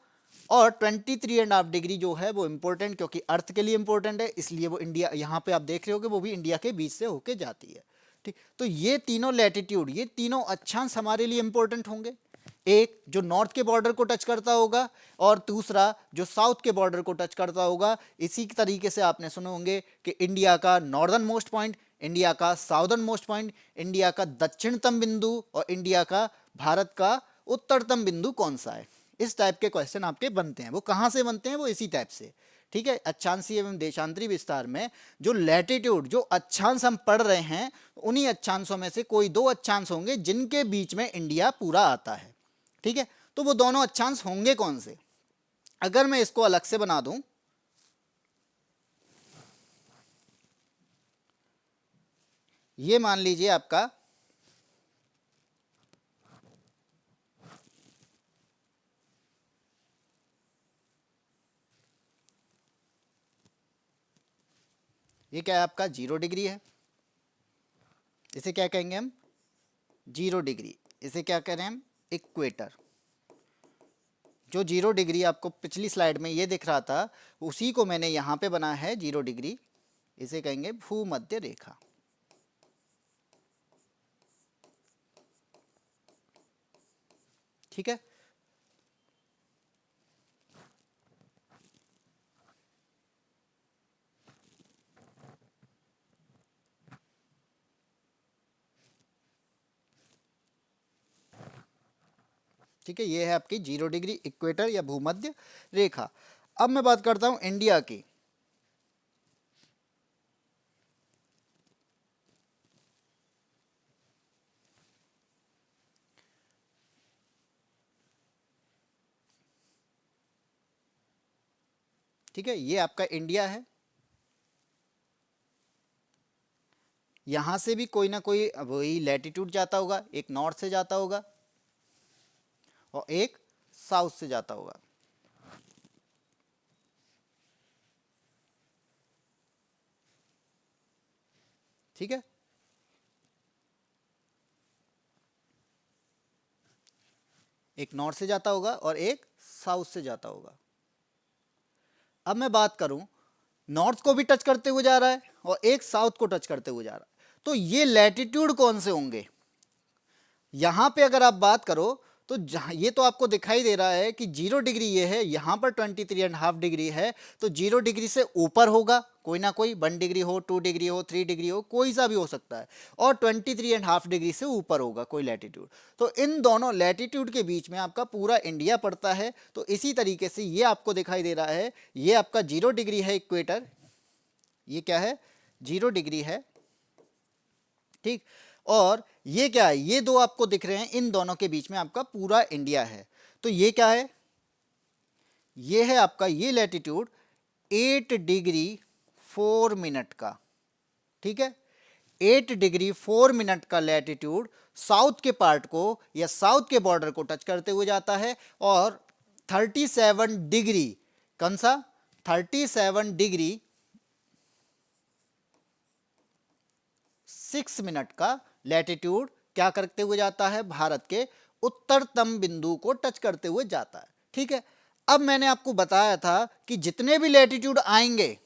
और 23.5 डिग्री जो है वो इंपॉर्टेंट, क्योंकि अर्थ के लिए इंपॉर्टेंट है, इसलिए वो इंडिया यहाँ पे आप देख रहे होगे वो भी इंडिया के बीच से होके जाती है। ठीक, तो ये तीनों लैटिट्यूड, ये तीनों अक्षांश हमारे लिए इंपॉर्टेंट होंगे। एक जो नॉर्थ के बॉर्डर को टच करता होगा और दूसरा जो साउथ के बॉर्डर को टच करता होगा। इसी तरीके से आपने सुने होंगे कि इंडिया का नॉर्दर्न मोस्ट पॉइंट, इंडिया का साउदर्न मोस्ट पॉइंट, इंडिया का दक्षिणतम बिंदु और इंडिया का भारत का उत्तरतम बिंदु कौन सा है। इस टाइप के क्वेश्चन आपके बनते हैं। वो कहाँ से बनते हैं? वो इसी टाइप से। ठीक है, अक्षांशीय एवं देशांतरी विस्तार में जो लैटिट्यूड, जो अक्षांश हम पढ़ रहे हैं, उन्हीं अक्षांशों में से कोई दो अक्षांश होंगे जिनके बीच में इंडिया पूरा आता है। ठीक है, तो वो दोनों अक्षांश होंगे कौन से? अगर मैं इसको अलग से बना दूं, ये मान लीजिए आपका ये क्या है? आपका 0 डिग्री है। इसे क्या कहेंगे हम? 0 डिग्री। इसे क्या कह रहे हैं हम? इक्वेटर। जो 0 डिग्री आपको पिछली स्लाइड में ये दिख रहा था, उसी को मैंने यहाँ पे बना है 0 डिग्री। इसे कहेंगे भूमध्य रेखा। ठीक है, ठीक है, ये है आपकी 0 डिग्री इक्वेटर या भूमध्य रेखा। अब मैं बात करता हूं इंडिया की। ठीक है, ये आपका इंडिया है। यहां से भी कोई ना कोई वही लैटिट्यूड जाता होगा, एक नॉर्थ से जाता होगा और एक साउथ से जाता होगा। ठीक है, एक नॉर्थ से जाता होगा और एक साउथ से जाता होगा। अब मैं बात करूं, नॉर्थ को भी टच करते हुए जा रहा है और एक साउथ को टच करते हुए जा रहा है, तो ये लैटिट्यूड कौन से होंगे? यहां पे अगर आप बात करो तो ये तो आपको दिखाई दे रहा है कि 0 डिग्री ये है, यहां पर 23.5 डिग्री है, तो 0 डिग्री से ऊपर होगा कोई ना कोई, 1 डिग्री हो, 2 डिग्री हो, 3 डिग्री हो, कोई सा भी हो सकता है, और 23.5 डिग्री से ऊपर होगा कोई लैटिट्यूड। तो इन दोनों लैटिट्यूड के बीच में आपका पूरा इंडिया पड़ता है। तो इसी तरीके से ये आपको दिखाई दे रहा है, ये आपका 0 डिग्री है इक्वेटर। ये क्या है? 0 डिग्री है ठीक। और ये क्या है, ये दो आपको दिख रहे हैं, इन दोनों के बीच में आपका पूरा इंडिया है। तो ये क्या है, ये है आपका ये लैटिट्यूड 8 डिग्री 4 मिनट का। ठीक है, 8 डिग्री 4 मिनट का लैटिट्यूड साउथ के पार्ट को या साउथ के बॉर्डर को टच करते हुए जाता है। और 37 डिग्री, कौन सा, 37 डिग्री 6 मिनट का लैटिट्यूड क्या करते हुए जाता है, भारत के उत्तरतम बिंदु को टच करते हुए जाता है। ठीक है, अब मैंने आपको बताया था कि जितने भी लैटिट्यूड आएंगे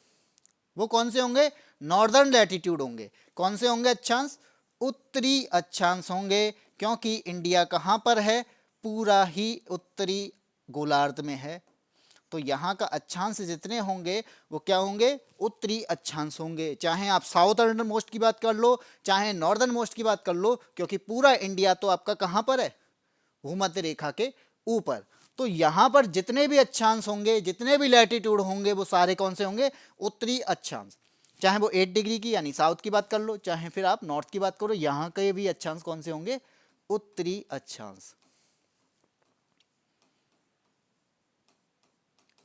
वो कौन से होंगे, नॉर्दर्न लैटिट्यूड होंगे। कौन से होंगे अक्षांश, उत्तरी अक्षांश होंगे, क्योंकि इंडिया कहाँ पर है, पूरा ही उत्तरी गोलार्ध में है। तो यहाँ का अक्षांश जितने होंगे वो क्या होंगे, उत्तरी अक्षांश होंगे। चाहे आप साउथर्न मोस्ट की बात कर लो, चाहे नॉर्दर्न मोस्ट की बात कर लो, क्योंकि पूरा इंडिया तो आपका कहाँ पर है, भूमध्य रेखा के ऊपर। तो यहाँ पर जितने भी अक्षांश होंगे, जितने भी लैटिट्यूड होंगे, वो सारे कौन से होंगे, उत्तरी अक्षांश। चाहे वो 8 डिग्री की यानी साउथ की बात कर लो, चाहे फिर आप नॉर्थ की बात करो, यहाँ के भी अक्षांश कौन से होंगे, उत्तरी अक्षांश।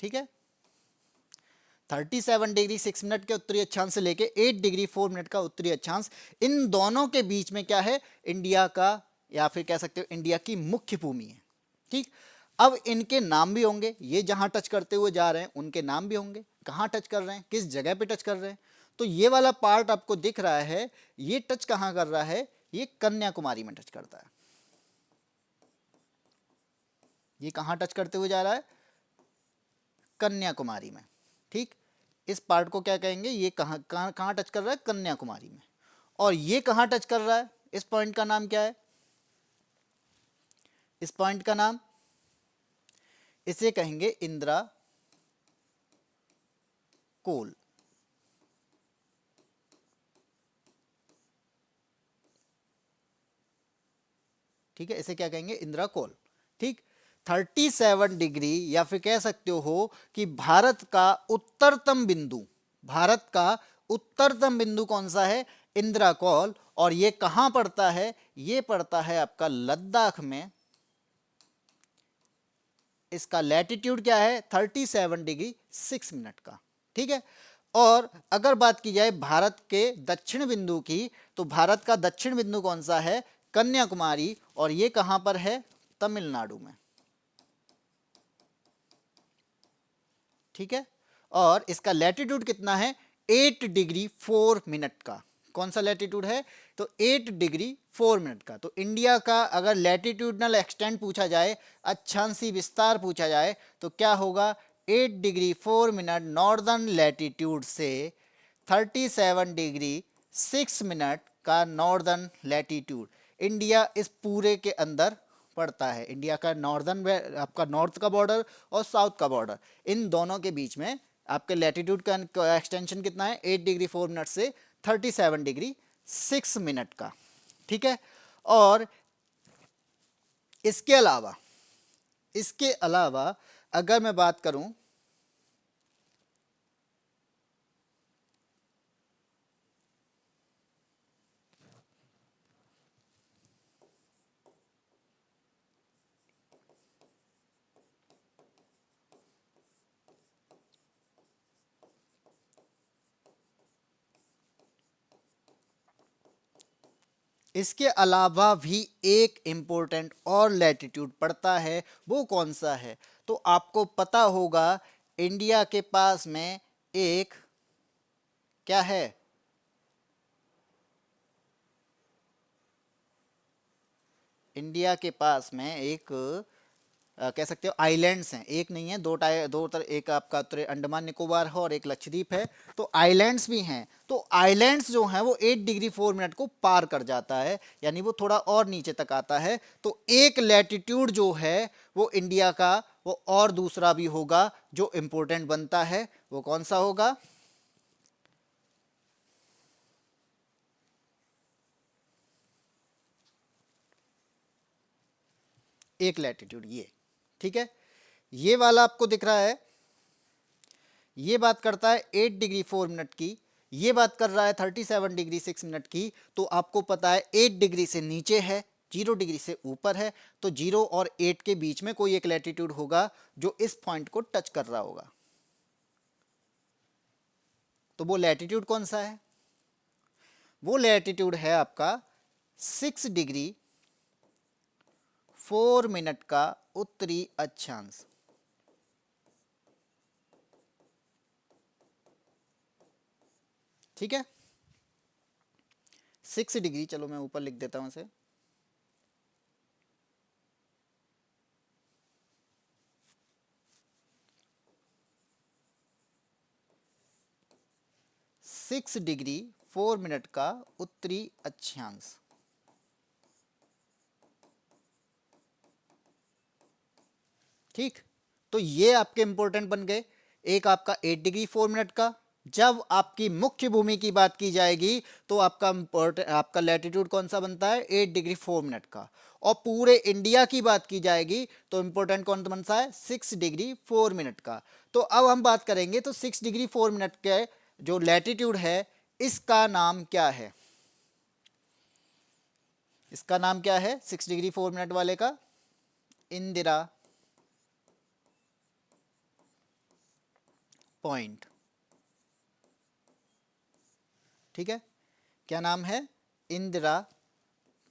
ठीक है, 37 डिग्री 6 मिनट के उत्तरी अक्षांश से लेके 8 डिग्री 4 मिनट का उत्तरी अक्षांश, इन दोनों के बीच में क्या है, इंडिया का, या फिर कह सकते हो इंडिया की मुख्य भूमि है। ठीक, अब इनके नाम भी होंगे, ये जहां टच करते हुए जा रहे हैं उनके नाम भी होंगे, कहां टच कर रहे हैं, किस जगह पे टच कर रहे हैं। तो ये वाला पार्ट आपको दिख रहा है, ये टच कहां कर रहा है, ये कन्याकुमारी में टच करता है। ये कहां टच करते हुए जा रहा है, कन्याकुमारी में। ठीक, इस पार्ट को क्या कहेंगे, ये कहां कहां कहां टच कर रहा है, कन्याकुमारी में। और ये कहां टच कर रहा है, इस पॉइंट का नाम क्या है, इस पॉइंट का नाम, इसे कहेंगे इंदिरा कोल। ठीक है, इसे क्या कहेंगे, इंदिरा कोल। ठीक, 37 डिग्री, या फिर कह सकते हो कि भारत का उत्तरतम बिंदु, भारत का उत्तरतम बिंदु कौन सा है, इंदिरा कोल। और ये कहां पड़ता है, ये पड़ता है आपका लद्दाख में। इसका लैटिट्यूड क्या है, 37 डिग्री 6 मिनट का। ठीक है, और अगर बात की जाए भारत के दक्षिण बिंदु की, तो भारत का दक्षिण बिंदु कौन सा है, कन्याकुमारी। और ये कहां पर है, तमिलनाडु में। ठीक है, और इसका लैटिट्यूड कितना है, 8 डिग्री 4 मिनट का। कौन सा लैटिट्यूड है, तो 8 डिग्री 4 मिनट का। तो इंडिया का अगर लैटिट्यूडनल एक्सटेंट पूछा जाए, अक्षांशी विस्तार पूछा जाए, तो क्या होगा, 8 डिग्री 4 मिनट नॉर्दर्न लैटिट्यूड से 37 डिग्री 6 मिनट का नॉर्दर्न लैटिट्यूड। इंडिया इस पूरे के अंदर पड़ता है। इंडिया का नॉर्दर्न, आपका नॉर्थ का बॉर्डर और साउथ का बॉर्डर, इन दोनों के बीच में आपके लैटिट्यूड का एक्सटेंशन कितना है, 8 डिग्री 4 मिनट से 37 डिग्री 6 मिनट का। ठीक है, और इसके अलावा, इसके अलावा अगर मैं बात करूं, इसके अलावा भी एक इम्पोर्टेंट और लैटिट्यूड पड़ता है, वो कौन सा है, तो आपको पता होगा, इंडिया के पास में एक क्या है, इंडिया के पास में एक कह सकते हो आइलैंड्स हैं, एक नहीं है, दो तरह, एक आपका उत्तरी अंडमान निकोबार है और एक लक्षद्वीप है। तो आइलैंड्स भी हैं। तो आइलैंड्स जो हैं वो 8 डिग्री 4 मिनट को पार कर जाता है, यानी वो थोड़ा और नीचे तक आता है। तो एक लैटिट्यूड जो है वो इंडिया का, वो और दूसरा भी होगा जो इंपॉर्टेंट बनता है, वो कौन सा होगा, एक लैटिट्यूड ये। ठीक है, ये वाला आपको दिख रहा है, ये बात करता है 8 डिग्री 4 मिनट की, ये बात कर रहा है 37 डिग्री 6 मिनट की, तो आपको पता है 8 डिग्री से नीचे है, 0 डिग्री से ऊपर है, तो 0 और 8 के बीच में कोई एक लैटिट्यूड होगा जो इस पॉइंट को टच कर रहा होगा। तो वो लैटिट्यूड कौन सा है? वो लैटिट्यूड है आपका 6 डिग्री 4 मिनट का उत्तरी अक्षांश। ठीक है, 6 डिग्री, चलो मैं ऊपर लिख देता हूं इसे, 6 डिग्री 4 मिनट का उत्तरी अक्षांश। ठीक, तो ये आपके इंपॉर्टेंट बन गए। एक आपका 8 डिग्री 4 मिनट का, जब आपकी मुख्य भूमि की बात की जाएगी तो आपका लैटिट्यूड कौन सा बनता है? 8 डिग्री 4 मिनट का। और पूरे इंडिया की बात की जाएगी तो इंपॉर्टेंट कौन बनता है? 6 डिग्री 4 मिनट का। तो अब हम बात करेंगे तो 6 डिग्री 4 मिनट के जो लैटिट्यूड है इसका नाम क्या है? इसका नाम क्या है 6 डिग्री 4 मिनट वाले का? इंदिरा पॉइंट। ठीक है, क्या नाम है? इंदिरा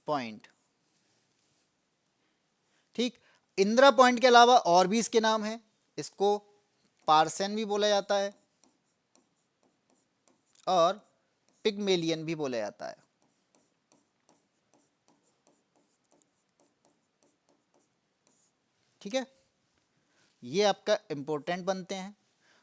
पॉइंट। ठीक, इंदिरा पॉइंट के अलावा और भी इसके नाम हैं। इसको पार्सन भी बोला जाता है और पिग्मेलियन भी बोला जाता है। ठीक है, ये आपका इंपॉर्टेंट बनते हैं।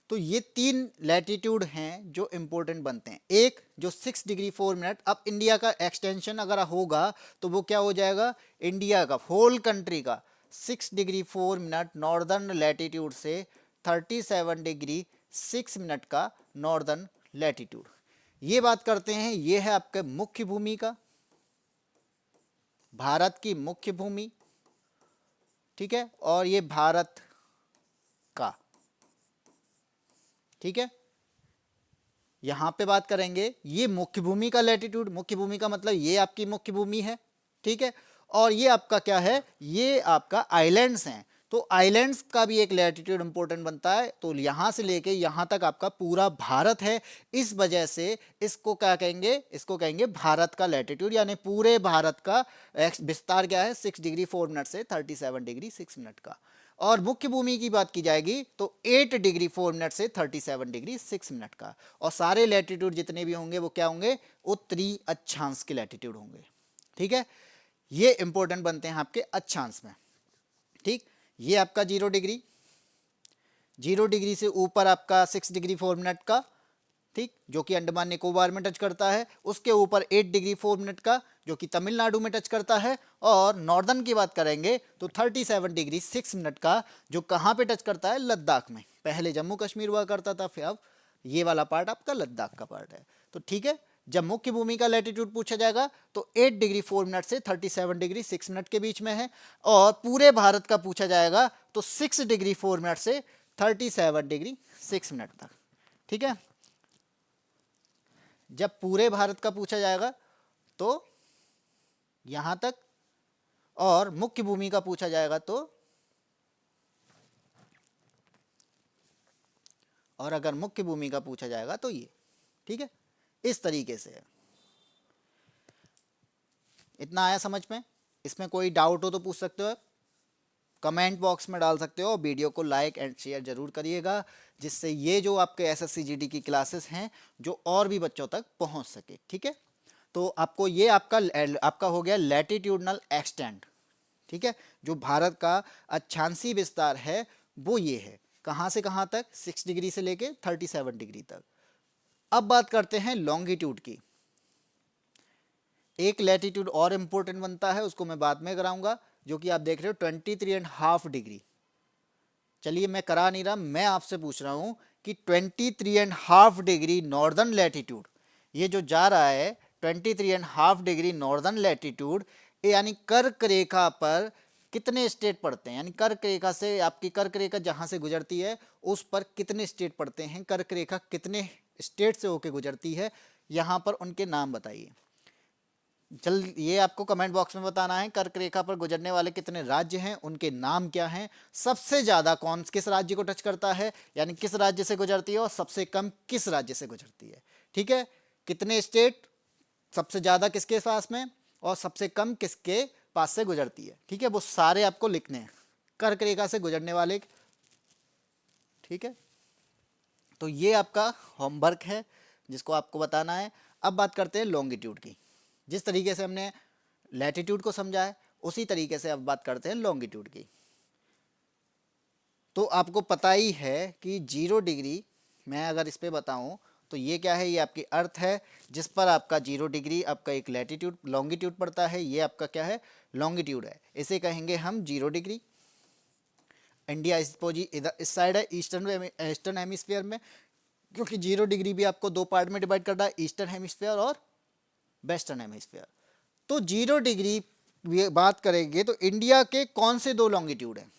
तो ये 3 लैटिट्यूड हैं जो इंपॉर्टेंट बनते हैं। एक जो 6 डिग्री 4 मिनट, अब इंडिया का एक्सटेंशन अगर होगा तो वो क्या हो जाएगा? इंडिया का होल कंट्री का 6 डिग्री 4 मिनट नॉर्दर्न लैटिट्यूड से 37 डिग्री 6 मिनट का नॉर्दर्न लैटिट्यूड। ये बात करते हैं, ये है आपके मुख्य भूमि का, भारत की मुख्य भूमि। ठीक है, और ये भारत का। ठीक है, यहां पे बात करेंगे ये मुख्य भूमि का लैटिट्यूड। मुख्य भूमि का मतलब ये आपकी मुख्य भूमि है। ठीक है, और ये आपका क्या है? ये आपका आइलैंड्स हैं। तो आइलैंड्स का भी एक लैटिट्यूड इंपॉर्टेंट बनता है। तो यहां से लेके यहां तक आपका पूरा भारत है। इस वजह से इसको क्या कहेंगे? इसको कहेंगे भारत का लैटिट्यूड, यानी पूरे भारत का विस्तार क्या है? 6 डिग्री 4 मिनट से 37 डिग्री 6 मिनट का। और मुख्य भूमि की बात की जाएगी तो 8 डिग्री 4 मिनट से 37 डिग्री 6 मिनट का। और सारे लैटिट्यूड जितने भी होंगे वो क्या होंगे? उत्तरी अक्षांश के लैटिट्यूड होंगे। ठीक है, ये इंपॉर्टेंट बनते हैं आपके अक्षांश में। ठीक, ये आपका 0 डिग्री, 0 डिग्री से ऊपर आपका 6 डिग्री 4 मिनट का, ठीक, जो कि अंडमान निकोबार में टच करता है। उसके ऊपर 8 डिग्री 4 मिनट का जो कि तमिलनाडु में टच करता है। और नॉर्दर्न की बात करेंगे तो 37 डिग्री 6 मिनट का जो कहाँ पे टच करता है? लद्दाख में। पहले जम्मू कश्मीर हुआ करता था, फिर अब ये वाला पार्ट आपका लद्दाख का पार्ट है। तो ठीक है, जब मुख्य भूमि का लैटिट्यूड पूछा जाएगा तो 8 डिग्री 4 मिनट से 37 डिग्री 6 मिनट के बीच में है। और पूरे भारत का पूछा जाएगा तो 6 डिग्री 4 मिनट से 37 डिग्री 6 मिनट तक। ठीक है, जब पूरे भारत का पूछा जाएगा तो यहां तक, और मुख्य भूमि का पूछा जाएगा तो, और अगर मुख्य भूमि का पूछा जाएगा तो ये। ठीक है, इस तरीके से है। इतना आया समझ में? इसमें कोई डाउट हो तो पूछ सकते हो, कमेंट बॉक्स में डाल सकते हो। वीडियो को लाइक एंड शेयर जरूर करिएगा, जिससे ये जो आपके एसएससी जीडी की क्लासेस हैं जो और भी बच्चों तक पहुंच सके। ठीक है, तो आपको ये आपका हो गया लैटिट्यूडनल एक्सटेंट। ठीक है, जो भारत का अक्षांशीय विस्तार है वो ये है। कहाँ से कहाँ तक? 6 डिग्री से लेके 37 डिग्री तक। अब बात करते हैं लॉन्गिट्यूड की। एक लैटिट्यूड और इंपॉर्टेंट बनता है, उसको मैं बाद में कराऊंगा, जो कि आप देख रहे हो 23.5 डिग्री। चलिए, मैं करा नहीं रहा, मैं आपसे पूछ रहा हूं कि 23.5 डिग्री नॉर्दर्न लैटिट्यूड, ये जो जा रहा है 23.5 डिग्री नॉर्दर्न लैटिट्यूड, यानी कर्क रेखा पर कितने स्टेट पड़ते हैं, यानी कर्क रेखा से, आपकी कर्क रेखा जहां से गुजरती है उस पर कितने स्टेट पड़ते हैं, कर्क रेखा कितने स्टेट से होकर गुजरती है, यहाँ पर उनके नाम बताइए। जल्द ये आपको कमेंट बॉक्स में बताना है, कर्क रेखा पर गुजरने वाले कितने राज्य हैं, उनके नाम क्या हैं, सबसे ज़्यादा कौन किस राज्य को टच करता है, यानी किस राज्य से गुजरती है, और सबसे कम किस राज्य से गुजरती है। ठीक है, कितने स्टेट, सबसे ज़्यादा किसके पास में और सबसे कम किसके पास से गुजरती है। ठीक है, वो सारे आपको लिखने हैं, कर्क रेखा से गुजरने वाले। ठीक है, तो ये आपका होमवर्क है जिसको आपको बताना है। अब बात करते हैं लॉन्गिट्यूड की। जिस तरीके से हमने लैटिट्यूड को समझा है उसी तरीके से अब बात करते हैं लॉन्गिट्यूड की। तो आपको पता ही है कि 0 डिग्री, मैं अगर इस पे बताऊं तो ये क्या है, ये आपकी अर्थ है जिस पर आपका 0 डिग्री आपका एक लैटिट्यूड लॉन्गिट्यूड पड़ता है, ये आपका क्या है, लॉन्गिट्यूड है। इसे कहेंगे हम 0 डिग्री। इंडिया इस इधर इस साइड है, ईस्टर्न हेमिस्फीयर में, क्योंकि 0 डिग्री भी आपको दो पार्ट में डिवाइड करता है, ईस्टर्न हेमिस्फीयर और वेस्टर्न हेमिस्फीयर। तो 0 डिग्री बात करेंगे तो इंडिया के कौन से दो लॉन्गिट्यूड हैं,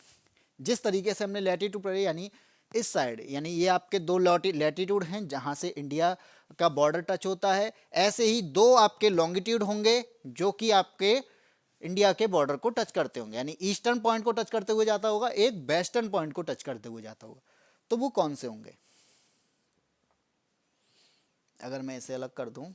जिस तरीके से हमने लैटिट्यूड पढ़ी, यानी इस साइड, यानी ये आपके दो लैटिट्यूड हैं जहां से इंडिया का बॉर्डर टच होता है, ऐसे ही दो आपके लॉन्गिट्यूड होंगे जो कि आपके इंडिया के बॉर्डर को टच करते होंगे, यानी ईस्टर्न पॉइंट को टच करते हुए जाता होगा, एक वेस्टर्न पॉइंट को टच करते हुए जाता होगा। तो वो कौन से होंगे, अगर मैं इसे अलग कर दूं,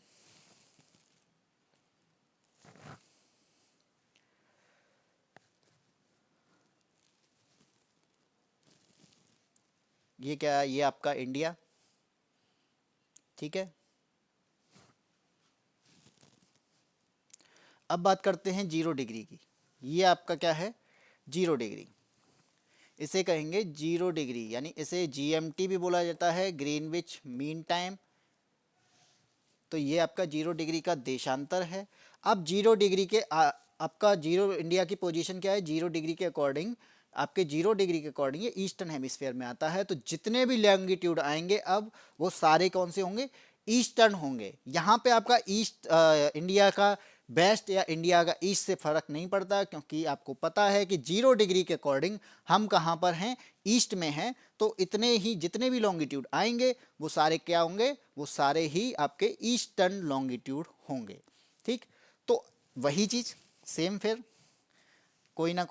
ये क्या है, ये आपका इंडिया। ठीक है, अब बात करते हैं 0 डिग्री की। ये आपका क्या है, 0 डिग्री। इसे कहेंगे 0 डिग्री, यानी इसे GMT भी बोला जाता है, ग्रीनविच मीन टाइम। तो ये आपका 0 डिग्री का देशांतर है। अब 0 डिग्री के आपका इंडिया की पोजीशन क्या है, 0 डिग्री के अकॉर्डिंग, आपके 0 डिग्री के अकॉर्डिंग ये ईस्टर्न हेमिस्फीयर में आता है। तो जितने भी लॉन्गिट्यूड आएंगे अब वो सारे कौन से होंगे, ईस्टर्न होंगे। यहाँ पे आपका इंडिया का वेस्ट या इंडिया का ईस्ट से फर्क नहीं पड़ता, क्योंकि आपको पता है कि 0 डिग्री के अकॉर्डिंग हम कहाँ पर हैं, ईस्ट में हैं। तो इतने ही जितने भी लॉन्गिट्यूड आएंगे वो सारे क्या होंगे, वो सारे ही आपके ईस्टर्न लॉन्गिट्यूड होंगे। ठीक, तो वही चीज सेम, फिर कोई ना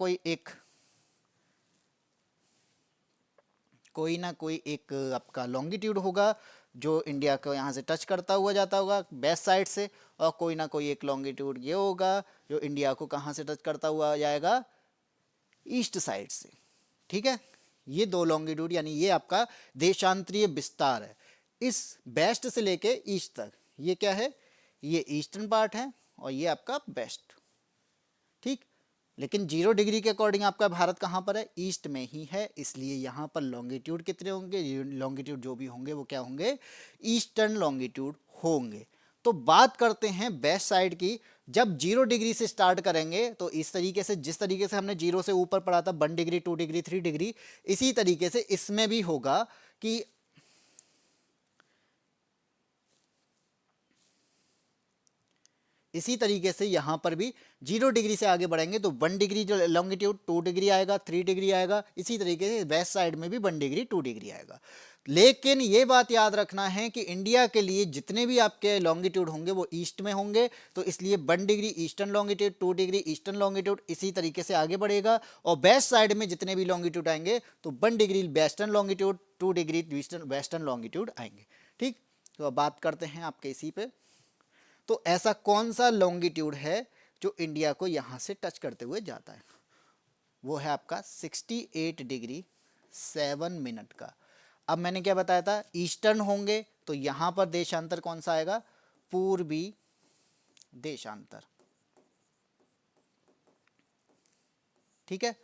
कोई एक आपका लॉन्गिट्यूड होगा जो इंडिया को यहाँ से टच करता हुआ जाता होगा वेस्ट साइड से, और कोई ना कोई एक लॉन्गिट्यूड ये होगा जो इंडिया को कहाँ से टच करता हुआ जाएगा, ईस्ट साइड से। ठीक है, ये दो लॉन्गिट्यूड, यानी ये आपका देशांतरीय विस्तार है इस वेस्ट से लेके ईस्ट तक। ये क्या है, ये ईस्टर्न पार्ट है और ये आपका वेस्ट। ठीक, लेकिन 0 डिग्री के अकॉर्डिंग आपका भारत कहाँ पर है, ईस्ट में ही है, इसलिए यहाँ पर लॉन्गिट्यूड कितने होंगे, लॉन्गिट्यूड जो भी होंगे वो क्या होंगे, ईस्टर्न लॉन्गिट्यूड होंगे। तो बात करते हैं वेस्ट साइड की। जब 0 डिग्री से स्टार्ट करेंगे तो इस तरीके से, जिस तरीके से हमने 0 से ऊपर पढ़ा था 1 डिग्री 2 डिग्री 3 डिग्री, इसी तरीके से इसमें भी होगा कि इसी तरीके से यहाँ पर भी 0 डिग्री से आगे बढ़ेंगे तो 1 डिग्री जो लॉन्गिट्यूड 2 डिग्री आएगा, 3 डिग्री आएगा, इसी तरीके से वेस्ट साइड में भी 1 डिग्री 2 डिग्री आएगा। लेकिन ये बात याद रखना है कि इंडिया के लिए जितने भी आपके लॉन्गिट्यूड होंगे वो ईस्ट में होंगे, तो इसलिए 1 degree eastern longitude, 2 degree eastern longitude, इसी तरीके से आगे बढ़ेगा। और वेस्ट साइड में जितने भी लॉन्गिट्यूड आएंगे तो 1 degree western longitude, 2 degree western longitude आएंगे। ठीक, तो अब बात करते हैं आपके इसी पे। तो ऐसा कौन सा लॉन्गिट्यूड है जो इंडिया को यहां से टच करते हुए जाता है, वो है आपका 68 डिग्री 7 मिनट का। अब मैंने क्या बताया था, ईस्टर्न होंगे तो यहां पर देशांतर कौन सा आएगा, पूर्वी देशांतर। ठीक है,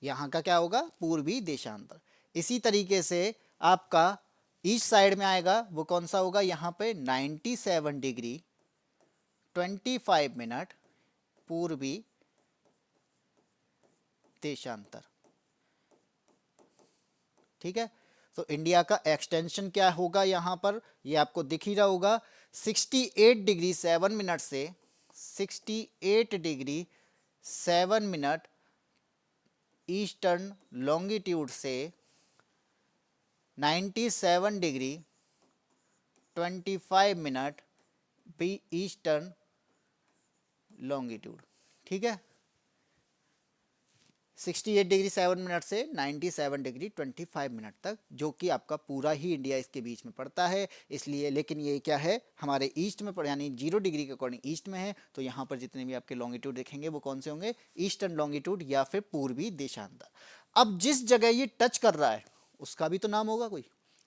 यहां का क्या होगा, पूर्वी देशांतर। इसी तरीके से आपका ईस्ट साइड में आएगा वो कौन सा होगा, यहां पे 97 डिग्री 25 मिनट पूर्वी देशांतर। ठीक है, तो इंडिया का एक्सटेंशन क्या होगा यहां पर, ये आपको दिख ही रहा होगा, 68 डिग्री 7 मिनट से 68 डिग्री 7 मिनट ईस्टर्न लॉन्गिट्यूड से 97 डिग्री 25 मिनट बी ईस्टर्न लॉन्गिट्यूड। ठीक है, 68 डिग्री 7 मिनट से 97 डिग्री 25 मिनट तक, जो कि आपका पूरा ही इंडिया इसके बीच में पड़ता है। इसलिए लेकिन ये क्या है, हमारे ईस्ट में यानी 0 डिग्री के अकॉर्डिंग ईस्ट में है, तो यहाँ पर जितने भी आपके लॉन्गिट्यूड देखेंगे वो कौन से होंगे, ईस्टर्न लॉन्गिट्यूड या फिर पूर्वी देशांतर। अब जिस जगह ये टच कर रहा है उसका भी तो नाम होगा कोई।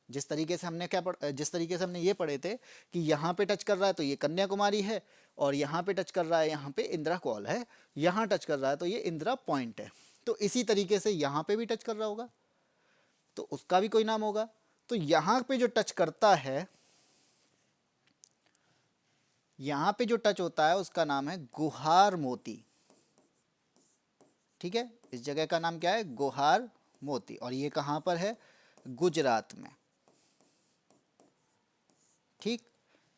जिस तरीके से हमने जिस तरीके से हमने ये पढ़े थे कि यहाँ पे टच कर रहा है तो ये कन्याकुमारी है, और यहाँ पे टच कर रहा है, यहाँ पे इंदिरा कॉल है, यहाँ टच कर रहा है तो ये इंदिरा पॉइंट है। तो इसी तरीके से यहाँ पे भी टच कर रहा होगा तो उसका भी कोई नाम होगा। तो यहाँ पे जो टच करता है, यहाँ पे जो टच होता है उसका नाम है गुहार मोती। ठीक है, इस जगह का नाम क्या है, गुहार मोती, और ये कहाँ पर है, गुजरात में। ठीक,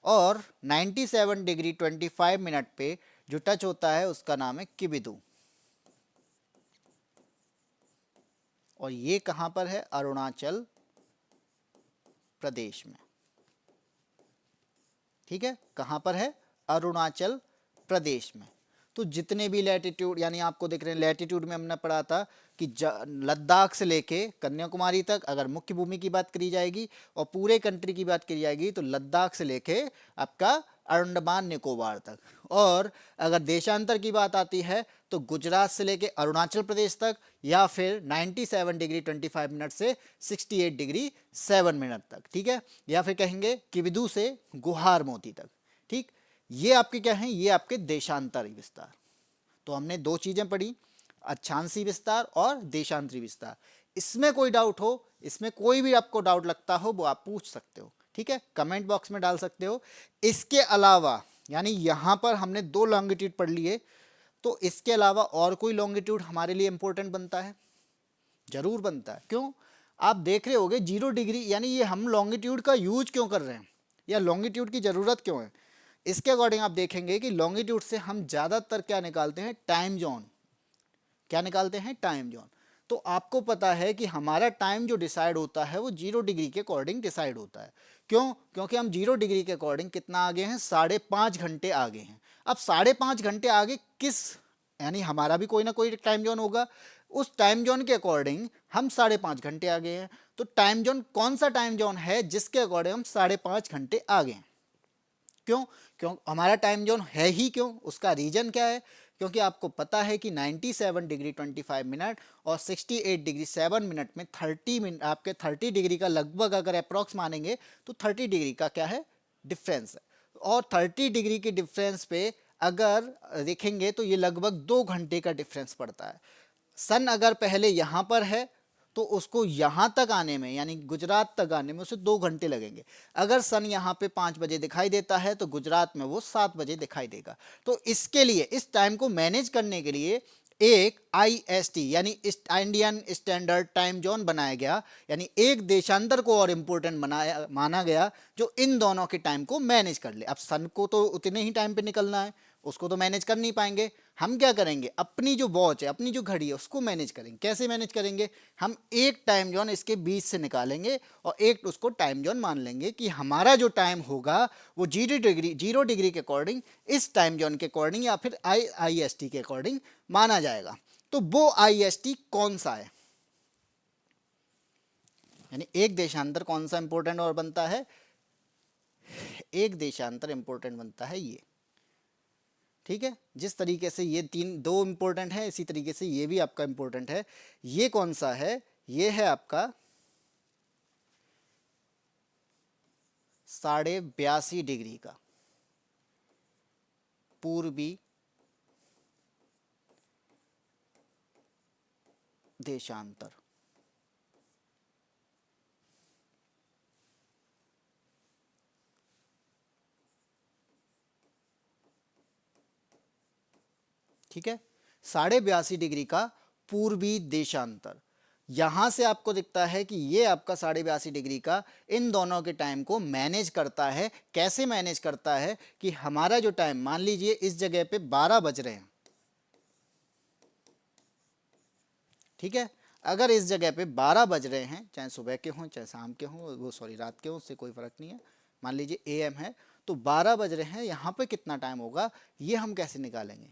और 97 डिग्री 25 मिनट पे जो टच होता है उसका नाम है किबिदू, और ये कहां पर है, अरुणाचल प्रदेश में। ठीक है, कहां पर है, अरुणाचल प्रदेश में। तो जितने भी लैटिट्यूड, यानी आपको देख रहे हैं लैटिट्यूड में हमने पढ़ा था कि लद्दाख से लेके कन्याकुमारी तक अगर मुख्य भूमि की बात करी जाएगी और पूरे कंट्री की बात करी जाएगी तो लद्दाख से लेके आपका अंडमान निकोबार तक, और अगर देशांतर की बात आती है तो गुजरात से लेके अरुणाचल प्रदेश तक, या फिर 97 डिग्री 25 मिनट से 68 डिग्री 7 मिनट तक। ठीक है, या फिर कहेंगे किबिदू से गुहार मोती तक। ठीक, ये आपके क्या हैं, ये आपके देशांतरी विस्तार। तो हमने दो चीजें पढ़ी, अक्षांशी विस्तार और देशांतरी विस्तार। इसमें कोई डाउट हो, इसमें कोई भी आपको डाउट लगता हो वो आप पूछ सकते हो। ठीक है, कमेंट बॉक्स में डाल सकते हो। इसके अलावा यानी यहां पर हमने 2 लॉन्गिट्यूड पढ़ लिए, तो इसके अलावा और कोई लॉन्गिट्यूड हमारे लिए इंपॉर्टेंट बनता है, जरूर बनता है। क्यों, आप देख रहे होगे 0 डिग्री, यानी ये हम लॉन्गिट्यूड का यूज क्यों कर रहे हैं या लॉन्गिट्यूड की जरूरत क्यों है, इसके अकॉर्डिंग आप देखेंगे कि लॉन्गिट्यूड से हम ज्यादातर क्या निकालते हैं, टाइम जोन। क्या निकालते हैं, टाइम जोन। तो आपको पता है कि हमारा टाइम जो डिसाइड होता है वो 0 डिग्री के अकॉर्डिंग डिसाइड होता है। क्यों, क्योंकि हम 0 डिग्री के अकॉर्डिंग कितना आगे हैं, 5.5 घंटे आगे हैं। अब 5.5 घंटे आगे किस, यानी हमारा भी कोई ना कोई टाइम जोन होगा, उस टाइम जोन के अकॉर्डिंग हम 5.5 घंटे आगे हैं। तो टाइम जोन कौन सा टाइम जोन है जिसके अकॉर्डिंग हम 5.5 घंटे आगे हैं। क्यों, क्यों हमारा टाइम जोन है ही क्यों, उसका रीजन क्या है, क्योंकि आपको पता है कि 97 डिग्री 25 मिनट और 68 डिग्री 7 मिनट में 30 मिनट, आपके 30 डिग्री का लगभग अगर अप्रॉक्स मानेंगे तो 30 डिग्री का क्या है, डिफरेंस है। और 30 डिग्री के डिफरेंस पे अगर देखेंगे तो ये लगभग 2 घंटे का डिफरेंस पड़ता है। सन अगर पहले यहाँ पर है तो उसको यहाँ तक आने में, यानी गुजरात तक आने में उसे 2 घंटे लगेंगे। अगर सन यहाँ पे 5 बजे दिखाई देता है तो गुजरात में वो 7 बजे दिखाई देगा। तो इसके लिए, इस टाइम को मैनेज करने के लिए एक IST यानी इंडियन स्टैंडर्ड टाइम जोन बनाया गया, यानी एक देशांतर को और इम्पोर्टेंट बनाया माना गया जो इन दोनों के टाइम को मैनेज कर ले। अब सन को तो उतने ही टाइम पे निकलना है, उसको तो मैनेज कर नहीं पाएंगे। हम क्या करेंगे, अपनी जो वॉच है, अपनी जो घड़ी है उसको मैनेज करेंगे। कैसे मैनेज करेंगे, हम एक टाइम जोन इसके बीच से निकालेंगे और एक उसको टाइम जोन मान लेंगे कि हमारा जो टाइम होगा वो 0 डिग्री के अकॉर्डिंग, इस टाइम जोन के अकॉर्डिंग या फिर IST के अकॉर्डिंग माना जाएगा। तो वो IST कौन सा है, यानी एक देशांतर कौन सा इंपॉर्टेंट और बनता है, एक देशांतर इंपॉर्टेंट बनता है ये। ठीक है, जिस तरीके से ये 2 इंपॉर्टेंट है, इसी तरीके से ये भी आपका इंपॉर्टेंट है। ये कौन सा है, ये है आपका 82.5 डिग्री का पूर्वी देशांतर। ठीक है, 82.5 डिग्री का पूर्वी देशांतर। यहां से आपको दिखता है कि ये आपका 82.5 डिग्री का इन दोनों के टाइम को मैनेज करता है। कैसे मैनेज करता है कि हमारा जो टाइम, मान लीजिए इस जगह पे 12 बज रहे हैं, ठीक है। अगर इस जगह पे 12 बज रहे हैं, चाहे सुबह के हों चाहे शाम के हों, वो सॉरी रात के हों, उससे कोई फ़र्क नहीं है, मान लीजिए एएम है, तो 12 बज रहे हैं, यहाँ पे कितना टाइम होगा ये हम कैसे निकालेंगे?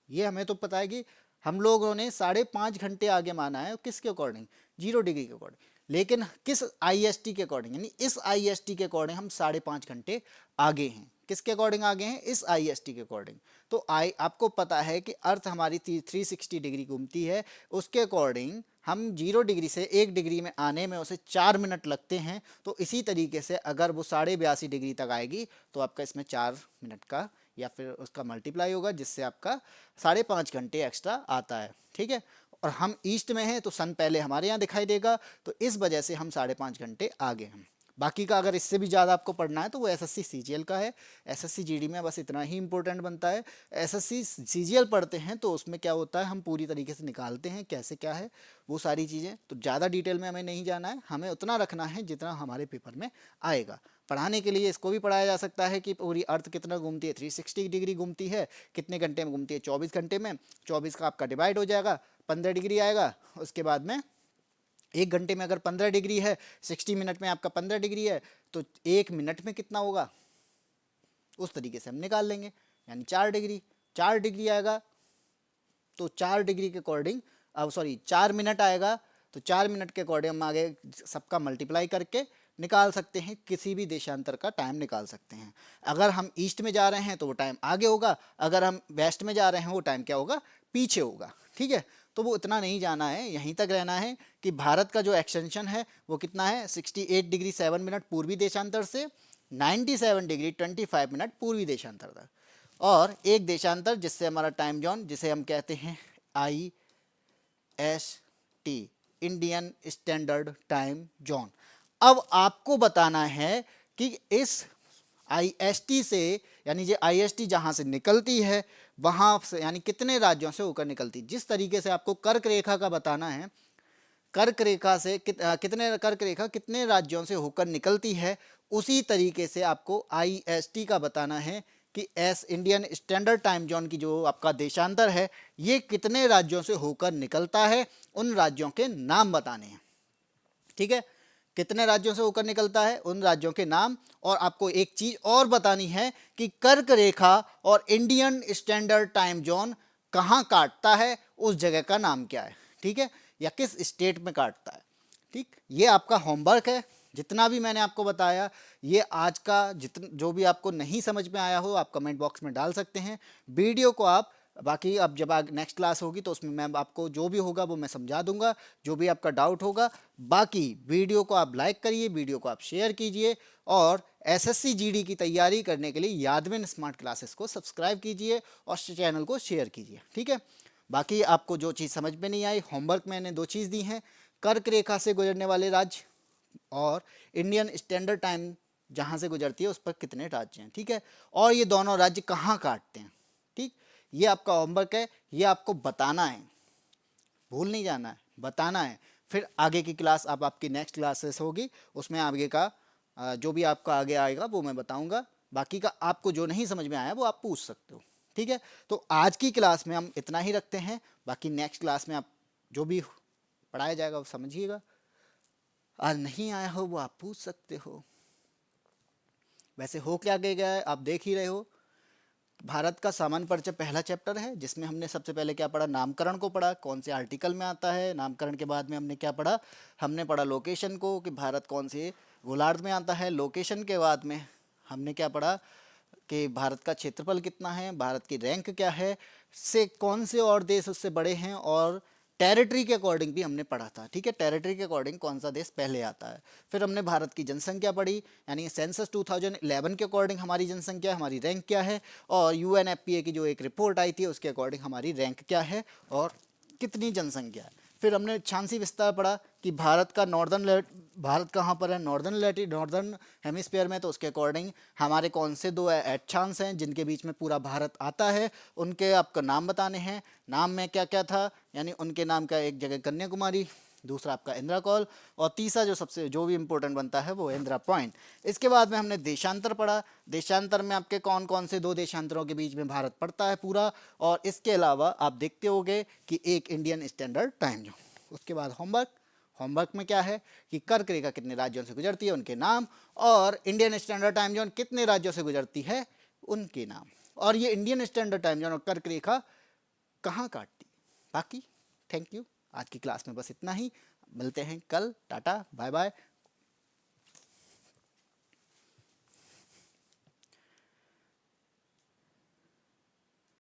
ये हमें तो पता है कि हम लोगों ने 5.5 घंटे आगे माना है, किसके अकॉर्डिंग? 0 डिग्री के अकॉर्डिंग। लेकिन किस आईएसटी के अकॉर्डिंग, यानी इस आईएसटी के अकॉर्डिंग हम 5.5 घंटे आगे हैं। किसके अकॉर्डिंग आगे हैं? इस आईएसटी के अकॉर्डिंग। तो आई आपको पता है कि अर्थ हमारी 360 डिग्री घूमती है, उसके अकॉर्डिंग हम 0 डिग्री से 1 डिग्री में आने में उसे 4 मिनट लगते हैं। तो इसी तरीके से अगर वो 82.5 डिग्री तक आएगी तो आपका इसमें 4 मिनट का या फिर उसका मल्टीप्लाई होगा, जिससे आपका 5.5 घंटे एक्स्ट्रा आता है। ठीक है। और हम ईस्ट में हैं तो सन पहले हमारे यहाँ दिखाई देगा, तो इस वजह से हम 5.5 घंटे आगे हैं। बाकी का अगर इससे भी ज़्यादा आपको पढ़ना है तो वो एसएससी सीजीएल का है। एसएससी जीडी में बस इतना ही इंपॉर्टेंट बनता है। एसएससी सीजीएल पढ़ते हैं तो उसमें क्या होता है, हम पूरी तरीके से निकालते हैं कैसे क्या है वो सारी चीज़ें। तो ज़्यादा डिटेल में हमें नहीं जाना है, हमें उतना रखना है जितना हमारे पेपर में आएगा। पढ़ाने के लिए इसको भी पढ़ाया जा सकता है कि पूरी अर्थ कितना घूमती है, 360 डिग्री घूमती है, कितने घंटे में घूमती है, 24 घंटे में। 24 का आपका डिवाइड हो जाएगा, 15 डिग्री आएगा। उसके बाद में 1 घंटे में अगर 15 डिग्री है, 60 मिनट में आपका 15 डिग्री है, तो 1 मिनट में कितना होगा उस तरीके से हम निकाल लेंगे, यानी 4 डिग्री। 4 डिग्री आएगा तो 4 डिग्री के अकॉर्डिंग, अब सॉरी 4 मिनट आएगा तो 4 मिनट के अकॉर्डिंग हम आगे सबका मल्टीप्लाई करके निकाल सकते हैं, किसी भी देशांतर का टाइम निकाल सकते हैं। अगर हम ईस्ट में जा रहे हैं तो वो टाइम आगे होगा, अगर हम वेस्ट में जा रहे हैं वो टाइम क्या होगा, पीछे होगा। ठीक है। तो वो इतना नहीं जाना है, यहीं तक रहना है कि भारत का जो एक्सटेंशन है वो कितना है, 68 डिग्री 7 मिनट पूर्वी देशांतर से 97 डिग्री 25 मिनट पूर्वी देशांतर तक, और एक देशांतर जिससे हमारा टाइम जोन, जिसे हम कहते हैं IST, Indian standard time zone. अब आपको बताना है कि इस IST से, यानी जो IST जहाँ से निकलती है वहाँ से, यानी कितने राज्यों से होकर निकलती, जिस तरीके से आपको कर्क रेखा का बताना है, कर्क रेखा से कितने कर्क रेखा कितने राज्यों से होकर निकलती है, उसी तरीके से आपको IST का बताना है कि इंडियन स्टैंडर्ड टाइम जोन की जो आपका देशांतर है ये कितने राज्यों से होकर निकलता है, उन राज्यों के नाम बताने हैं। ठीक है। कितने राज्यों से होकर निकलता है उन राज्यों के नाम, और आपको एक चीज और बतानी है कि कर्क रेखा और इंडियन स्टैंडर्ड टाइम जोन कहाँ काटता है, उस जगह का नाम क्या है। ठीक है। या किस स्टेट में काटता है। ठीक, ये आपका होमवर्क है। जितना भी मैंने आपको बताया, ये आज का जितना जो भी आपको नहीं समझ में आया हो आप कमेंट बॉक्स में डाल सकते हैं। वीडियो को आप बाकी अब जब नेक्स्ट क्लास होगी तो उसमें मैं आपको जो भी होगा वो मैं समझा दूंगा, जो भी आपका डाउट होगा। बाकी वीडियो को आप लाइक करिए, वीडियो को आप शेयर कीजिए, और एसएससी जीडी की तैयारी करने के लिए यादविन स्मार्ट क्लासेस को सब्सक्राइब कीजिए और चैनल को शेयर कीजिए। ठीक है। बाकी आपको जो चीज़ समझ में नहीं आई, होमवर्क मैंने 2 चीज़ दी हैं, कर्क रेखा से गुजरने वाले राज्य और इंडियन स्टैंडर्ड टाइम जहाँ से गुजरती है उस पर कितने राज्य हैं। ठीक है। और ये दोनों राज्य कहाँ काटते हैं। ठीक, ये आपका होमवर्क है, ये आपको बताना है, भूल नहीं जाना है, बताना है। फिर आगे की क्लास, अब आपकी नेक्स्ट क्लासेस होगी उसमें आगे का जो भी आपका आगे आएगा वो मैं बताऊंगा। बाकी का आपको जो नहीं समझ में आया वो आप पूछ सकते हो। ठीक है। तो आज की क्लास में हम इतना ही रखते हैं, बाकी नेक्स्ट क्लास में आप जो भी पढ़ाया जाएगा वो समझिएगा, आज नहीं आया हो वो आप पूछ सकते हो। वैसे हो क्या गया है आप देख ही रहे हो। भारत का सामान्य परिचय पहला चैप्टर है, जिसमें हमने सबसे पहले क्या पढ़ा, नामकरण को पढ़ा, कौन से आर्टिकल में आता है। नामकरण के बाद में हमने क्या पढ़ा, हमने पढ़ा लोकेशन को, कि भारत कौन से गोलार्ध में आता है। लोकेशन के बाद में हमने क्या पढ़ा कि भारत का क्षेत्रफल कितना है, भारत की रैंक क्या है, से कौन से और देश उससे बड़े हैं, और टेरिटरी के अकॉर्डिंग भी हमने पढ़ा था। ठीक है। टेरिटरी के अकॉर्डिंग कौन सा देश पहले आता है। फिर हमने भारत की जनसंख्या पढ़ी, यानी सेंसस 2011 के अकॉर्डिंग हमारी जनसंख्या, हमारी रैंक क्या है, और यूएनएफपीए की जो एक रिपोर्ट आई थी उसके अकॉर्डिंग हमारी रैंक क्या है और कितनी जनसंख्या है। फिर हमने छांसी विस्तार पढ़ा कि भारत कहाँ पर है, नॉर्दर्न हेमिस्फीयर में, तो उसके अकॉर्डिंग हमारे कौन से 2 अक्षांश हैं जिनके बीच में पूरा भारत आता है, उनके आपका नाम बताने हैं। नाम में क्या क्या था, यानी उनके नाम का, एक जगह कन्याकुमारी, दूसरा आपका इंदिरा कॉल, और तीसरा जो सबसे जो भी इंपॉर्टेंट बनता है वो इंदिरा पॉइंट। इसके बाद में हमने देशांतर पढ़ा। देशांतर में आपके कौन कौन से 2 देशांतरों के बीच में भारत पड़ता है पूरा, और इसके अलावा आप देखते होंगे कि एक इंडियन स्टैंडर्ड टाइम जोन। उसके बाद होमवर्क। होमवर्क में क्या है कि कर्क रेखा कितने राज्यों से गुजरती है उनके नाम, और इंडियन स्टैंडर्ड टाइम जोन कितने राज्यों से गुजरती है उनके नाम, और ये इंडियन स्टैंडर्ड टाइम जोन और कर्क रेखा कहाँ काटती। बाकी थैंक यू, आज की क्लास में बस इतना ही। मिलते हैं कल। Tata bye bye.